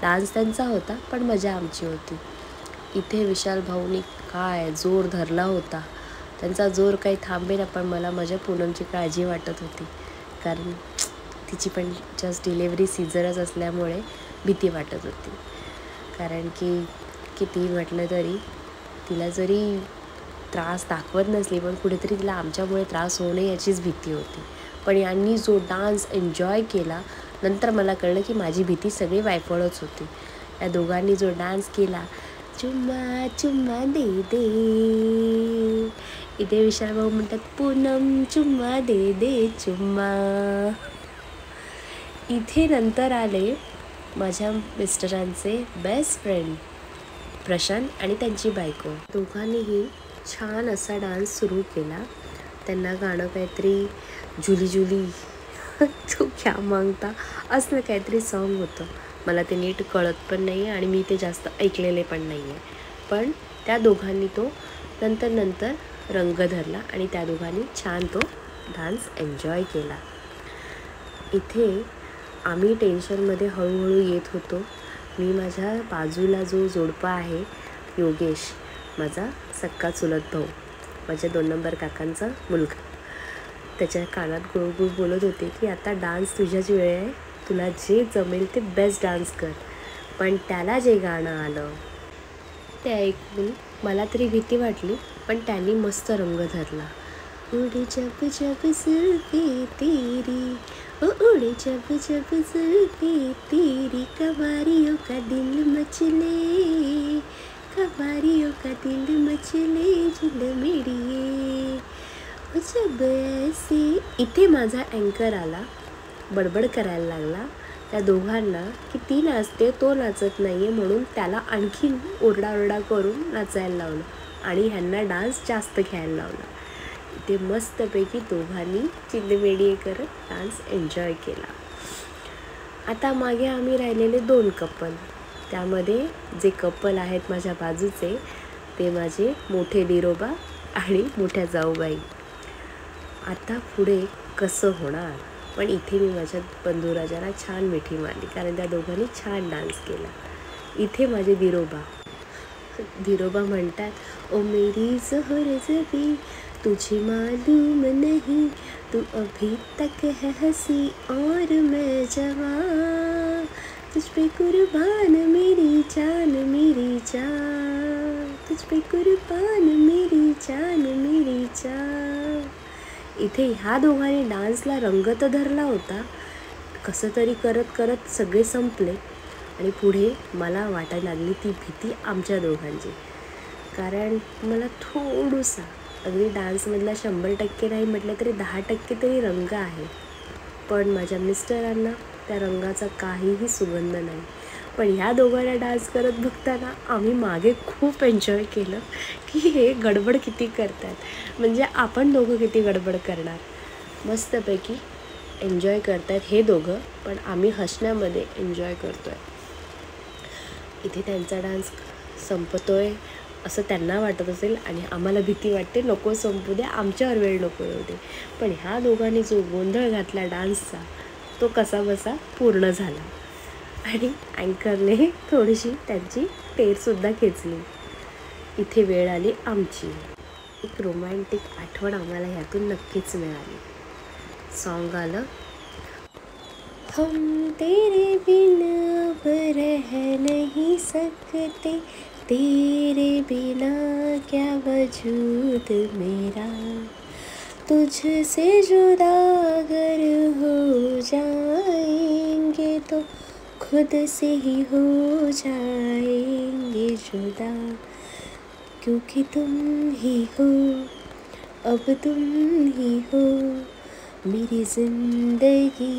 Speaker 1: डान्स त्यांचा होता पण मजा आमची होती. इथे विशाल भाऊनी काय जोर धरला होता. त्यांचा जोर काही थांबेना, पण मला माझ्या पूनमची काळजी वाटत होती. कारण तिची पण जस्ट डिलेवरी सीझरच असल्यामुळे भीती वाटत होती. कारण की किती म्हटलं तरी तिला जरी त्रास दाखवत नसली पण कुठेतरी तिला आमच्यामुळे त्रास होऊ नये याचीच भीती होती. पण यांनी जो डान्स एन्जॉय केला, नंतर मला कळलं की माझी भीती सगळी वायफळच होती. या दोघांनी जो डान्स केला, चुम्मा चुम्मा दे दे, इथे विशाल भाऊ म्हणतात पूनम चुम्मा दे दे चुम्मा. इथे नंतर आले माझ्या मिस्टरांचे बेस्ट फ्रेंड प्रशांत आणि त्यांची बायको. दोघांनीही छान असा डान्स सुरू केला. त्यांना गाणं काहीतरी जुली जुली तू क्या मागता असलं काहीतरी सॉन्ग होतं. मला ते नीट कळत पण नाही आणि मी ते जास्त ऐकलेले पण नाही आहे. पण त्या दोघांनी तो नंतर रंग धरला आणि त्या दोघांनी छान तो डान्स एन्जॉय केला. इथे आम्ही टेन्शनमध्ये हळूहळू येत होतो. मी माझ्या बाजूला जो जोडपा आहे योगेश, माझा सक्का चुलत भाऊ, माझ्या 2 नंबर काकांचा मुलगा, त्याच्या कानात गुळगुळ बोलत होते की आता डान्स तुझ्याच वेळ आहे, तुला जे जमेल ते बेस्ट डान्स कर. पण त्याला जे गाणं आलं ते ऐकून मला तरी भीती वाटली, पण त्यांनी मस्त रंग धरला. उडे जब जब जुल्फे तेरी, ओ उड़े जब जब जुल्फे तेरी, कवारियों का दिल मचले, कवारियों का दिल मचले, झुल मेरिये जब ऐसे. इथे माझा अँकर आला, बडबड करायला लागला त्या दोघांना की ती नाचते तो नाचत नाही आहे, म्हणून त्याला आणखीन ओरडाओरडा करून नाचायला लावलं आणि ह्यांना डान्स जास्त घ्यायला लावला. इथे मस्तपैकी दोघांनी चिल्लमेडी करत डान्स एन्जॉय केला. आता मागे आम्ही राहिलेले 2 कपल. त्यामध्ये जे कपल आहेत माझ्या बाजूचे ते माझे मोठे दिरोबा आणि मोठ्या जाऊबाई. आता पुढे कसं होणार, पण इथे मी माझ्या बंधुराजांना छान मिठी मारली कारण त्या दोघांनी छान डान्स केला. इथे माझे दिरोबा म्हणतात, ओ मेरी ज़ोहर ज़बी तुझे मालूम नहीं, तू अभी तक है हंसी और मैं जवां, तुझ पे कुर्बान मेरी जान मेरी जान, तुझ पे कुर्बान मेरी जान मेरी जान. इथे ह्या दोघांनी डान्सला रंग तर धरला होता. कसं तरी करत करत सगळे संपले आणि पुढे मला वाटायला लागली ती भीती आमच्या दोघांची. कारण मला थोडंसा अगदी डान्समधला 100% नाही म्हटलं तरी 10% तरी रंग आहे. पण माझ्या मिस्टरांना त्या रंगाचा काहीही सुगंध नाही. पण ह्या दोघांना डान्स करत बघताना आम्ही मागे खूप एन्जॉय केलं की हे गडबड किती करतात, म्हणजे आपण दोघं किती गडबड करणार. मस्तपैकी एन्जॉय करतात हे दोघं, पण आम्ही हसण्यामध्ये एन्जॉय करतो आहे. इथे त्यांचा डान्स संपतोय असं त्यांना वाटत असेल आणि आम्हाला भीती वाटते नको संपू दे, आमच्यावर वेळ नको येऊ दे. पण ह्या दोघांनी जो गोंधळ घातला डान्सचा तो कसाबसा पूर्ण झाला आणि अँकरने थोडीशी त्यांची टेरसुद्धा खेचली. इथे वेळ आली आमची. एक रोमॅन्टिक आठवण आम्हाला ह्यातून नक्कीच मिळाली. सॉन्ग आलं, हम तेरे बिन अब रह नहीं सकते, तेरे बिना क्या वजूद मेरा, तुझसे जुदा अगर हो जाएंगे तो खुद से ही हो जाएंगे जुदा, क्योंकि तुम ही हो, अब तुम ही हो मेरी जिंदगी,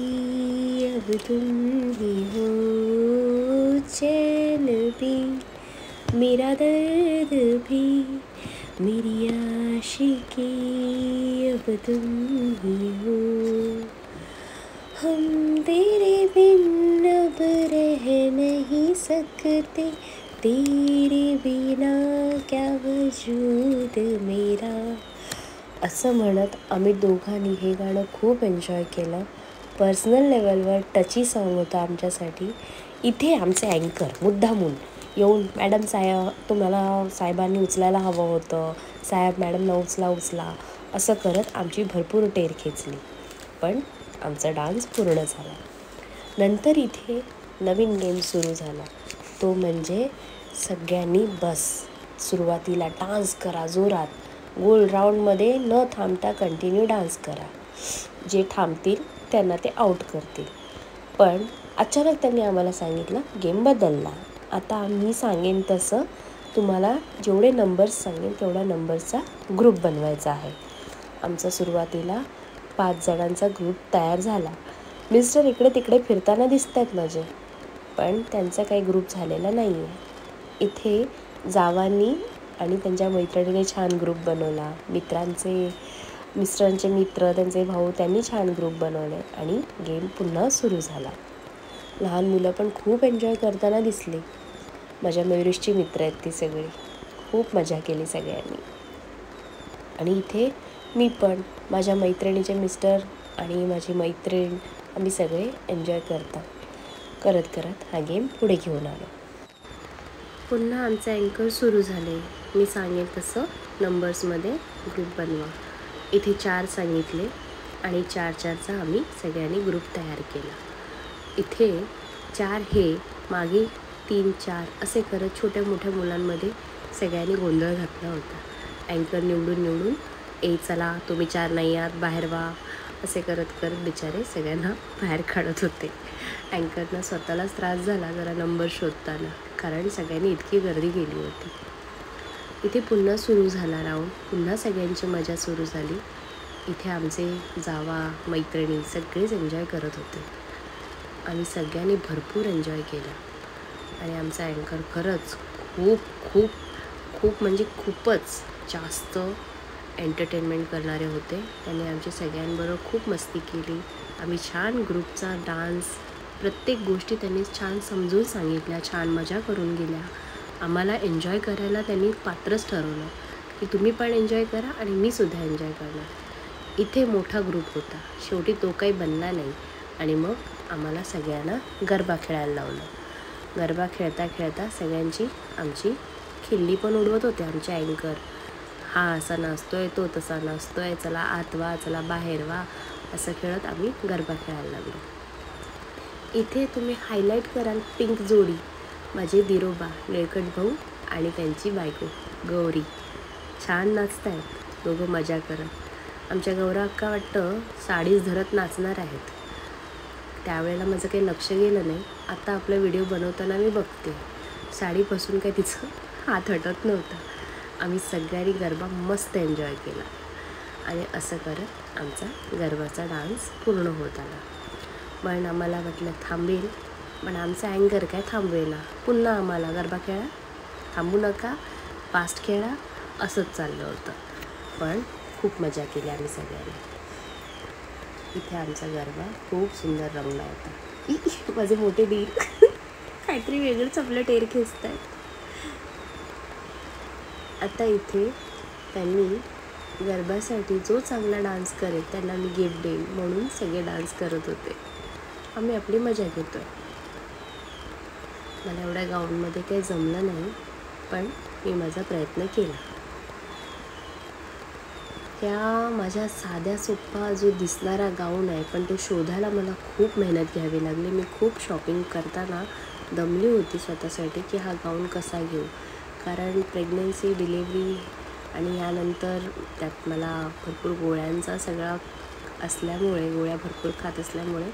Speaker 1: अब तुम ही हो, चैन भी मेरा दर्द भी मेरी आशिकी, अब तुम ही हो. हम तेरे बिन अब रह नहीं सकते, तेरे बिना क्या वजूद मेरा. असं म्हणत आम्ही दोघांनी हे गाणं खूप एन्जॉय केलं. पर्सनल लेवलवर टची सॉन्ग होतं आमच्यासाठी. इथे आमचे अँकर मुद्दामून येऊन मॅडम तुम्हाला साहेबांनी उचलायला हवं होतं, साहेब मॅडमला उचला असं करत आमची भरपूर टेर खेचली. पण आमचा डान्स पूर्ण झाला. नंतर इथे नवीन गेम सुरू झाला, तो म्हणजे सगळ्यांनी बस. सुरुवातीला डान्स करा जोरात, गोल राऊंडमध्ये न थांबता कंटिन्यू डान्स करा. जे थांबतील त्यांना ते आऊट करतील. पण अचानक त्यांनी आम्हाला सांगितलं गेम बदलला. आता मी सांगेन तसं तुम्हाला जेवढे नंबर्स सांगेन तेवढ्या नंबर्सचा ग्रुप बनवायचा आहे. आमचा सुरुवातीला 5 जणांचा ग्रुप तयार झाला. मिस्टर इकडे तिकडे फिरताना दिसत आहेत माझे, पण त्यांचा काही ग्रुप झालेला नाही आहे. इथे जावांनी आणि त्यांच्या मैत्रिणीने छान ग्रुप बनवला. मिस्टरांचे मित्र, त्यांचे भाऊ, त्यांनी छान ग्रुप बनवले आणि गेम पुन्हा सुरू झाला. लहान मुलं पण खूप एन्जॉय करताना दिसली. माझ्या मयुरेशची मित्र आहेत ती सगळी. खूप मजा केली सगळ्यांनी. आणि इथे मी पण, माझ्या मैत्रिणीचे मिस्टर आणि माझी मैत्रीण, आम्ही सगळे एन्जॉय करत हा गेम पुढे घेऊन आलो. पुन्हा आमचे अँकर सुरू झाले. मी सांगेन तसं नंबर्समध्ये ग्रुप बनवा. इथे 4 सांगितले आणि 4-4चा आम्ही सगळ्यांनी ग्रुप तयार केला. इथे 4 हे मागे 3-4 असे करत छोट्या मोठ्या मुलांमध्ये सगळ्यांनी गोंधळ घातला होता. अँकर निवडून चला तुम्ही 4 नाही आहात, बाहेर व्हा असे करत बिचारे सगळ्यांना बाहेर काढत होते. अँकरना स्वतःलाच त्रास झाला जरा नंबर शोधताना, कारण सगळ्यांनी इतकी गर्दी केली होती. इथे पुन्हा सुरू झाला राऊंड. पुन्हा सगळ्यांची मजा सुरू झाली. इथे आमचे जावा, मैत्रिणी सगळेच एन्जॉय करत होते. आम्ही सगळ्यांनी भरपूर एन्जॉय केला. आणि आमचा अँकर खरंच खूप खूप खूप म्हणजे खूपच जास्त एंटरटेनमेंट करणारे होते. त्यांनी आमची सगळ्यांबरोबर खूप मस्ती केली. आम्ही छान ग्रुपचा डान्स, प्रत्येक गोष्टी त्यांनी छान समजून सांगितल्या, छान मजा करून गेल्या. आम्हाला एन्जॉय करायला त्यांनी पात्रच ठरवलं की तुम्ही पण एन्जॉय करा आणि मीसुद्धा एन्जॉय करणार. इथे मोठा ग्रुप होता. शेवटी तो काही बनला नाही आणि मग आम्हाला सगळ्यांना गरबा खेळायला लावलं. गरबा खेळता खेळता आमची खिल्ली पण उडवत होते आमचे अँकर. हा असा नाचतोय, तो तसा नाचतोय, चला आत व्हा, चला बाहेर व्हा असं खेळत आम्ही गरबा खेळायला लागलो. इथे तुम्ही हायलाईट कराल पिंक जोडी, माझे दिरोबा निळकंठ भाऊ आणि त्यांची बायको गौरी. छान नाचत आहेत दोघं मजा करत. आमच्या गौरा अक्का वाटतं साडीच धरत नाचणार आहेत. त्यावेळेला माझं काही लक्ष गेलं नाही. आता आपला व्हिडिओ बनवताना मी बघते, साडीपासून काही तिचं हात हटत नव्हता. आम्ही सगळ्यांनी गरबा मस्त एन्जॉय केला आणि असं करत आमचा गरबाचा डान्स पूर्ण होत आला. पण आम्हाला वाटलं थांबेल, पण आमचा अँकर काय थांबवेना. पुन्हा आम्हाला गरबा खेळा, थांबू नका, फास्ट खेळा असंच चाललं होतं. पण खूप मजा केली आम्ही सगळ्यांनी. इथे आमचा गरबा खूप सुंदर रंगला होता. माझे मोठे दीर काहीतरी वेगळंच आपलं टेर खेचत आहेत. आता इथे त्यांनी गरबासाठी जो चांगला डान्स करेल त्यांना मी गिफ्ट देईन म्हणून सगळे डान्स करत होते. आम्ही आपली मजा घेतो आहे. मला एवढ्या गाऊनमध्ये काही जमलं नाही, पण मी माझा प्रयत्न केला. त्या माझ्या साध्या सोप्पा जो दिसणारा गाऊन आहे, पण तो शोधायला मला खूप मेहनत घ्यावी लागली. मी खूप शॉपिंग करताना दमली होती स्वतःसाठी की हा गाऊन कसा घेऊ, कारण प्रेग्नन्सी, डिलेवरी आणि यानंतर त्यात मला भरपूर गोळ्यांचा सगळा असल्यामुळे, गोळ्या भरपूर खात असल्यामुळे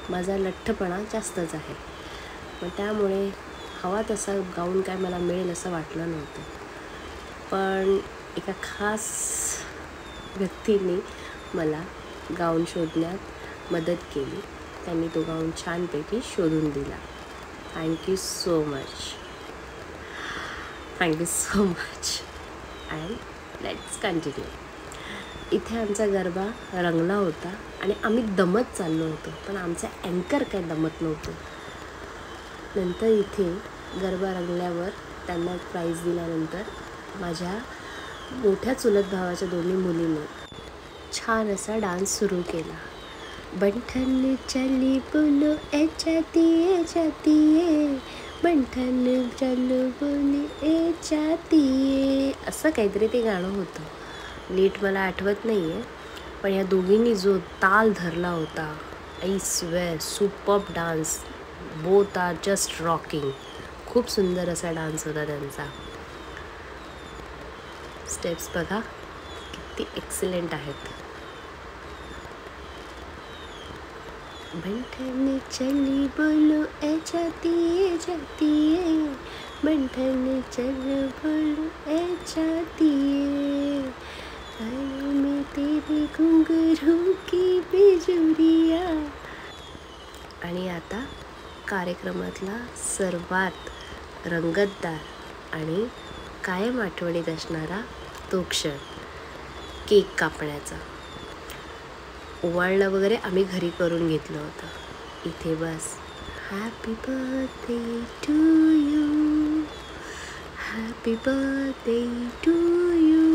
Speaker 1: माझा लठ्ठपणा जास्तच आहे. मग त्यामुळे हवा तसा गाऊन काय मला मिळेल असं वाटलं नव्हतं. पण एका खास व्यक्तीने मला गाऊन शोधण्यात मदत केली. त्यांनी तो गाऊन छानपैकी शोधून दिला. Thank you so much. And let's continue. इथे आमचा गरबा रंगला होता आणि आम्ही दमत चाललो होतो, पण आमचा अँकर काय दमत नव्हतं. नंतर इथे गरबा रंगल्यावर त्यांना एक प्राईज दिल्यानंतर माझ्या मोठ्या चुलत भावाच्या दोन्ही मुलींनी छान असा डान्स सुरू केला. बंठन चली बोलो ए जाती बंठन चलो बोले ए जाती. असं काहीतरी ते गाणं होतं. नीट मला आठवत नाही आहे, पण या दोघींनी जो ताल धरला होता, I swear superb dance. Both are just rocking. खूप सुंदर असा डान्स होता त्यांचा. स्टेप्स बघा किती एक्सलेंट आहेत. बंठन चली बोलो ए जाती बंठन चलो बोलो ए जाती में तेरे घुंघरू की बिजुरिया. आणि आता कार्यक्रमातला सर्वात रंगतदार आणि कायम आठवणीत असणारा तो क्षण, केक कापण्याचा. ओवाळणं वगैरे आम्ही घरी करून घेतलं होतं. इथे बस happy birthday to you, happy birthday to you,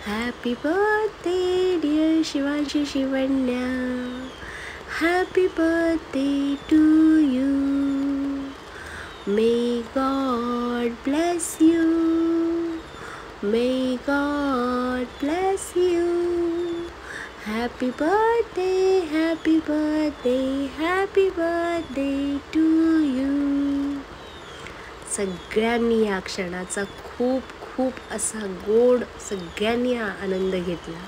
Speaker 1: happy birthday dear Shivanshi Shivanya, happy birthday to you, may God bless you, may God bless you, happy birthday, happy birthday, happy birthday to you. सगळ्यांनी या क्षणाचा खूप खूप असा गोड सगळ्यांनी आनंद घेतला.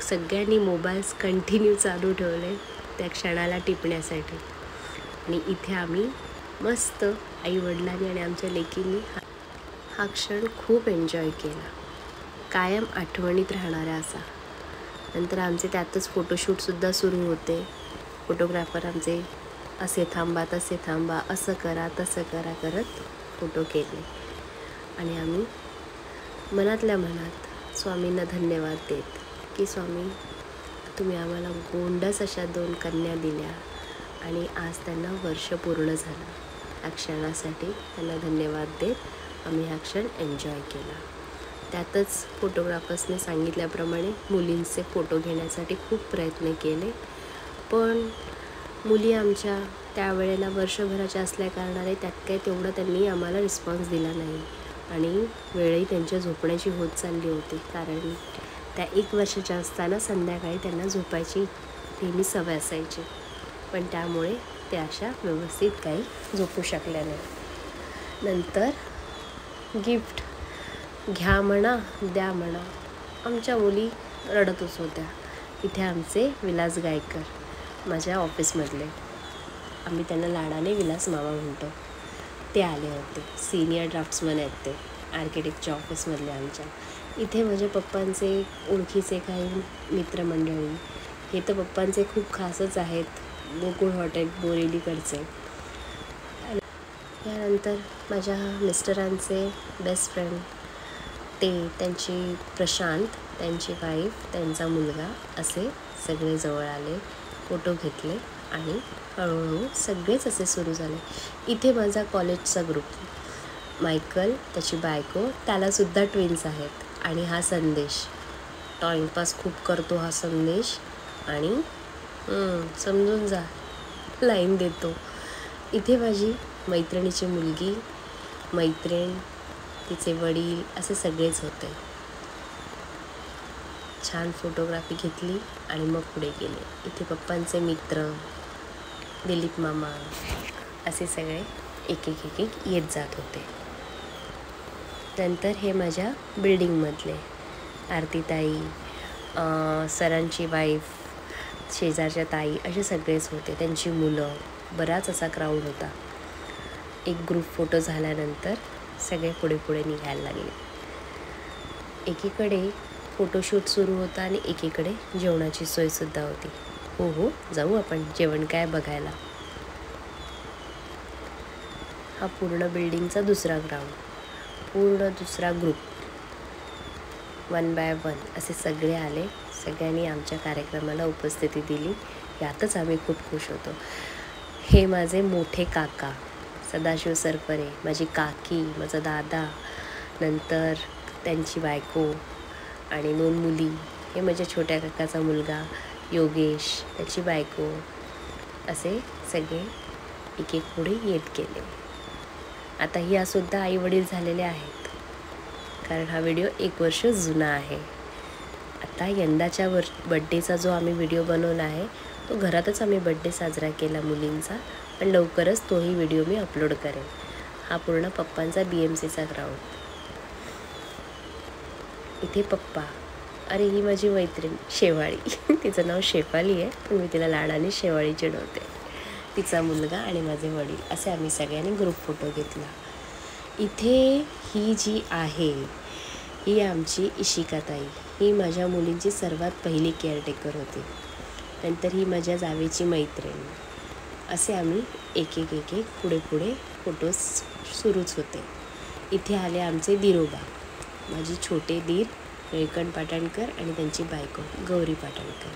Speaker 1: सगळ्यांनी mobiles continue चालू ठेवले त्या क्षणाला टिपण्यासाठी. आणि इथे आम्ही मस्त आईवडिलांनी आणि आमच्या लेकींनी हा क्षण खूप एन्जॉय केला. कायम आठवणीत राहणारा असा. नंतर आमचे त्यातच फोटोशूटसुद्धा सुरू होते. फोटोग्राफर आमचे असे थांबा तसे थांबा, असं करा तसं करा करत फोटो केले. आणि आम्ही मनातल्या मनात स्वामींना धन्यवाद देत की स्वामी, तुम्ही आम्हाला गोंडस अशा 2 कन्या दिल्या आणि आज त्यांना वर्ष पूर्ण झालं. या क्षणासाठी त्यांना धन्यवाद देत आम्ही हा क्षण एन्जॉय केला. त्यातच फोटोग्राफर्सने सांगितल्याप्रमाणे मुलींचे फोटो घेण्यासाठी खूप प्रयत्न केले, पण मुली आमच्या त्यावेळेला वर्षभराच्या असल्या कारणाने त्यात काही तेवढं त्यांनी आम्हाला रिस्पॉन्स दिला नाही. आणि वेळही त्यांच्या झोपण्याची होत चालली होती, कारण त्या 1 वर्षाच्या असताना संध्याकाळी त्यांना झोपायची नेहमी सवय असायची, पण त्यामुळे त्या अशा व्यवस्थित काही झोपू शकल्या नाही. नंतर गिफ्ट घ्या म्हणा द्या म्हणा, आमच्या मुली रडतच होत्या. इथे आमचे विलास गायकर, माझ्या ऑफिसमधले, आम्ही त्यांना लाडाने विलास मामा म्हणतो, ते आले होते. सिनियर ड्राफ्ट्समन आहेत ते आर्किटेक्टच्या ऑफिसमधले आमच्या. इथे माझ्या पप्पांचे ओळखीचे काही मित्रमंडळी, हे तर पप्पांचे खूप खासच आहेत, गोकुळ हॉटेल बोरेलीकडचे. यानंतर माझ्या मिस्टरांचे बेस्ट फ्रेंड, ते त्यांची प्रशांत, त्यांची वाईफ, त्यांचा मुलगा, असे सगळे जवळ आले, फोटो घेतले आणि हळूहळू सगळेच असे सुरू झाले. इथे माझा कॉलेजचा ग्रुप, मायकल, त्याची बायको, त्यालासुद्धा ट्विन्स आहेत. आणि हा संदेश, टाईमपास खूप करतो हा संदेश आणि समजून जा, लाईन देतो. इथे माझी मैत्रिणीची मुलगी, मैत्रीण, तिचे वडील, असे सगळेच होते. छान फोटोग्राफी घेतली आणि मग पुढे गेले. इथे पप्पांचे मित्र, दिलीप मामा, असे सगळे एक एक एक एक येत जात होते. नंतर हे माझ्या बिल्डिंगमधले आरतीताई, सरांची वाईफ, शेजारच्या ताई, असे सगळेच होते, त्यांची मुलं, बराच असा क्राऊड होता. एक ग्रुप फोटो झाल्यानंतर सगळे पुढे पुढे निघायला लागले. एकीकडे फोटोशूट सुरू होता आणि एकीकडे जेवणाची सोयसुद्धा होती. हो हो, जाऊ आपण जेवण काय बघायला. हा पूर्ण बिल्डिंगचा दुसरा ग्राउंड, पूर्ण दुसरा ग्रुप, 1 बाय 1 असे सगळे आले. सगळ्यांनी आमच्या कार्यक्रमाला उपस्थिती दिली. यातच आम्ही खूप खुश होतो. हे माझे मोठे काका सदाशिव सरपरे, माझी काकी, माझा दादा, नंतर त्यांची बायको आणि 2 मुली. हे माझ्या छोट्या काकाचा मुलगा, योगेश, त्याची बायको, असे सगळे एक एक पुढे येत गेले. आता यासुद्धा आईवडील झालेले आहेत, कारण हा व्हिडिओ 1 वर्ष जुना आहे. आता यंदाच्या बड्डेचा जो आम्ही व्हिडिओ बनवला आहे तो घरातच आम्ही बड्डे साजरा केला मुलींचा, पण लवकरच तोही व्हिडिओ मी अपलोड करेन. हा पूर्ण पप्पांचा BMCचा ग्राउंड. इथे पप्पा. अरे ही माझी मैत्रीण शेवाळी. तिचं नाव शेफाली आहे, पण मी तिला लाडाने शेवाळी चिडवते. तिचा मुलगा आणि माझे वडील असे आम्ही सगळ्यांनी ग्रुप फोटो घेतला. इथे ही जी आहे ही आमची इशिकाताई. ही माझ्या मुलींची सर्वात पहिली केअरटेकर होती. नंतर ही माझ्या जावेची मैत्रीण. असे आम्ही एक एक पुढे फोटोज सुरूच होते. इथे आले आमचे दिरोबा, माझी छोटे दीर निळकंठ पाटणकर आणि त्यांची बायको गौरी पाटणकर.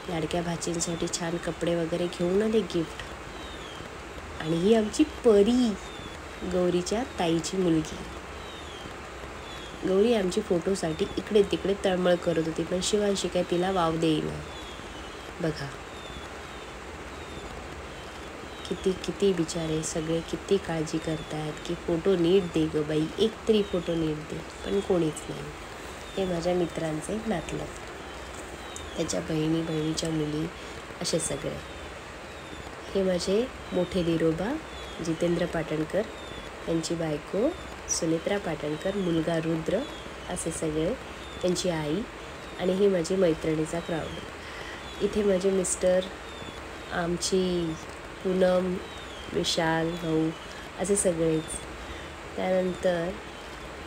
Speaker 1: लाडक्या भाचींसाठी छान कपडे वगैरे घेऊन आले गिफ्ट. आणि ही आमची परी, गौरीच्या ताईची मुलगी. गौरी आमची फोटोसाठी इकडे तिकडे तळमळ करत होती, पण शिवांशी काय तिला वाव देईना. बघा किती बिचारे सगळे किती काळजी करतायत की फोटो नीट दे गं बाई, एक तरी फोटो नीट दे, पण कोणीच नाही. हे माझ्या मित्रांचे नातलग, त्याच्या बहिणीच्या मुली, असे सगळे. हे माझे मोठे दिरोबा जितेंद्र पाटणकर, त्यांची बायको सुनेत्रा पाटणकर, मुलगा रुद्र, असे सगळे, त्यांची आई. आणि ही माझी मैत्रिणीचा क्राऊड. इथे माझे मिस्टर, आमची पूनम, विशाल भाऊ, असे सगळेच. त्यानंतर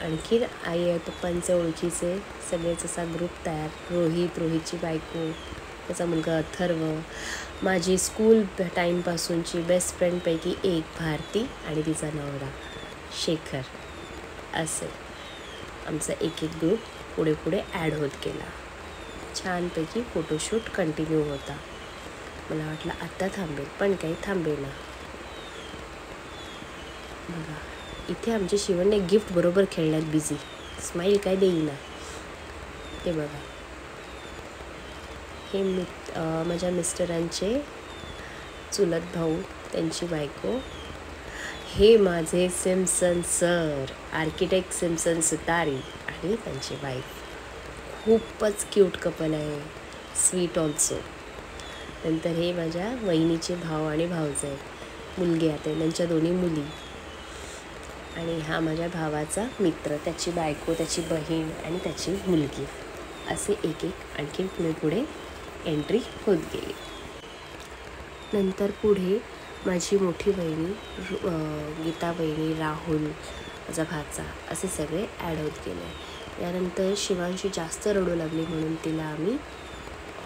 Speaker 1: आणखीन आई आहे पप्पांचे ओळखीचे सगळेच असा ग्रुप तयार. रोहितची बायको, त्याचा मुलगा अथर्व, माझी स्कूल टाईमपासूनची बेस्ट फ्रेंडपैकी एक भारती आणि तिचा नवरा शेखर. असे आमचा एक ग्रुप पुढे ॲड होत गेला. छानपैकी फोटोशूट कंटिन्यू होता. मला वाटलं आत्ता थांबेल, पण काही थांबेना. बघा इथे आमची शिवण्य गिफ्ट बरोबर खेळण्यात बिझी, स्माईल काय देईना. ते बघा हे माझ्या मिस्टरांचे चुलत भाऊ, त्यांची बायको. हे माझे सिम्सन सर, आर्किटेक्ट सिम्सन सुतारी आणि त्यांची वाईफ. खूपच क्यूट कपल आहे, स्वीट ऑल्सो. नंतर हे माझ्या वहिनीचे भाऊ आणि भाऊजे, मुलगे आहेत त्यांच्या दोन्ही मुली. आणि हा माझ्या भावाचा मित्र, त्याची बायको, त्याची बहीण आणि त्याची मुलगी. असे एक आणखीन पुढे एंट्री होत गेली. नंतर पुढे माझी मोठी बहिणी गीता बहिणी, राहुल, माझा भाचा, असे सगळे ॲड होत गेले. यानंतर शिवांशी जास्त रडू लागली म्हणून तिला आम्ही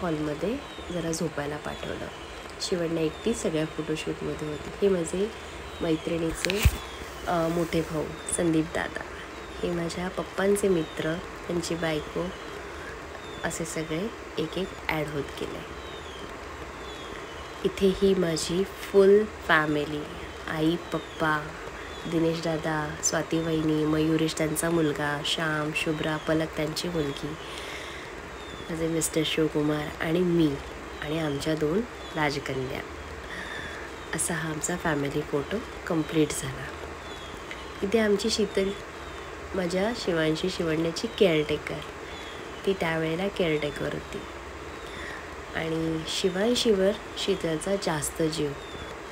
Speaker 1: हॉलमध्ये जरा झोपायला पाठवलं. शिवण्या एकटी सगळ्या फोटोशूटमध्ये होती. हे माझे मैत्रिणीचे मोठे भाऊ संदीप दादा. हे माझ्या पप्पांचे मित्र, त्यांची बायको, असे सगळे एक ॲड होत गेले. इथे ही माझी फुल फॅमिली, आई, पप्पा, दिनेश दादा, स्वाती वहिनी, मयुरेश त्यांचा मुलगा, श्याम, शुभ्रा, पलक त्यांची मुलगी, माझे मिस्टर शिवकुमार आणि मी आणि आमच्या 2 राजकन्या. असा हा आमचा फॅमिली फोटो कंप्लीट झाला. इथे आमची शीतल, माझ्या शिवण्याची केअरटेकर, ती त्यावेळेला केअरटेकर होती. आणि शिवांशीवर शीतलचा जास्त जीव,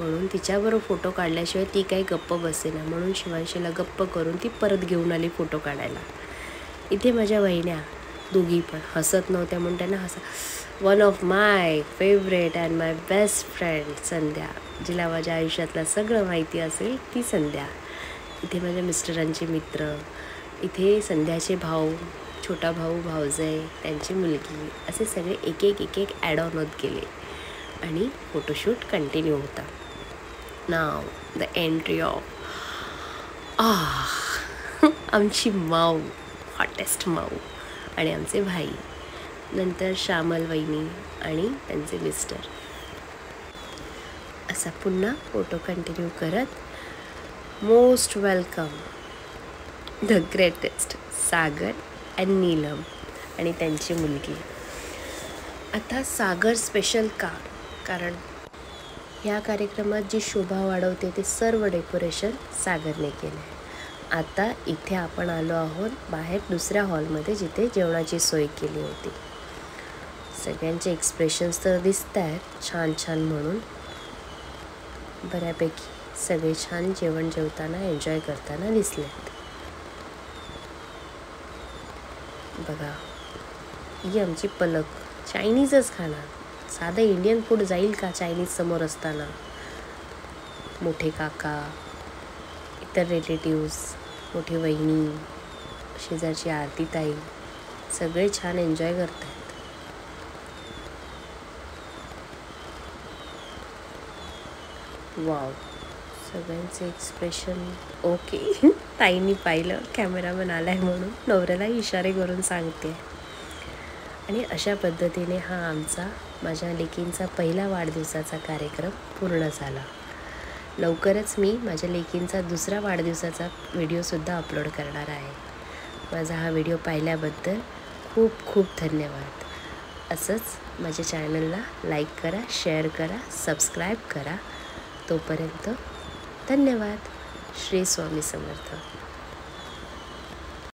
Speaker 1: म्हणून तिच्याबरोबर फोटो काढल्याशिवाय ती काही गप्प बसेना, म्हणून शिवांशीला गप्प करून ती परत घेऊन आली फोटो काढायला. इथे माझ्या वहिन्या दोघी पण हसत नव्हत्या म्हणून त्यांना one of my favourite and my best friend Sandhya, जिला माझ्या आयुष्यातलं सगळं माहिती असेल ती संध्या. इथे माझ्या मिस्टरांचे मित्र, इथे संध्याचे भाऊ, छोटा भाऊ, भाऊजाई, त्यांची मुलगी, असे सगळे एक ॲड ऑन होत गेले आणि फोटोशूट कंटिन्यू होता. नाव द एंट्री ऑफ आमची माऊ, हॉटेस्ट माऊ आणि आमचे भाई. नंतर श्यामल वहिनी आणि त्यांचे मिस्टर. असा पुन्हा फोटो कंटिन्यू करत most welcome the greatest Sagar and Neelam आणि त्यांची मुलगी. आता सागर स्पेशल का, कारण ह्या कार्यक्रमात जी शोभा वाढवते ते सर्व डेकोरेशन सागरने केलं आहे. आता इथे आपण आलो आहोत बाहेर दुसऱ्या हॉलमध्ये, जिथे जेवणाची सोय केली होती. सगळ्यांचे एक्सप्रेशन्स तर दिसत आहेत छान छान म्हणून. बऱ्यापैकी सगळे छान जेवण जेवताना एन्जॉय करताना दिसलेत. बघा, ही आमची पलक चायनीजच खाणार. साधं इंडियन फूड जाईल का चायनीज समोर असताना? मोठे काका, इतर रिलेटिव्स, मोठी वहिनी, शेजारची आरती ताई, सगळे छान एन्जॉय करत आहेत. वाव, सगळ्यांचे एक्सप्रेशन ओके. ताईंनी पाहिलं कॅमेरामॅन आलाय म्हणून नवऱ्याला इशारे करून सांगते. आणि अशा पद्धतीने हा आमचा, माझ्या लेकींचा पहिला वाढदिवसाचा कार्यक्रम पूर्ण झाला. लवकरच मी माझ्या लेकींचा दुसरा वाढदिवसाचा व्हिडिओसुद्धा अपलोड करणार आहे. माझा हा व्हिडिओ पाहिल्याबद्दल खूप खूप धन्यवाद. असंच माझ्या चॅनलला लाईक करा, शेअर करा, सबस्क्राईब करा. तोपर्यंत धन्यवाद. श्री स्वामी समर्थ.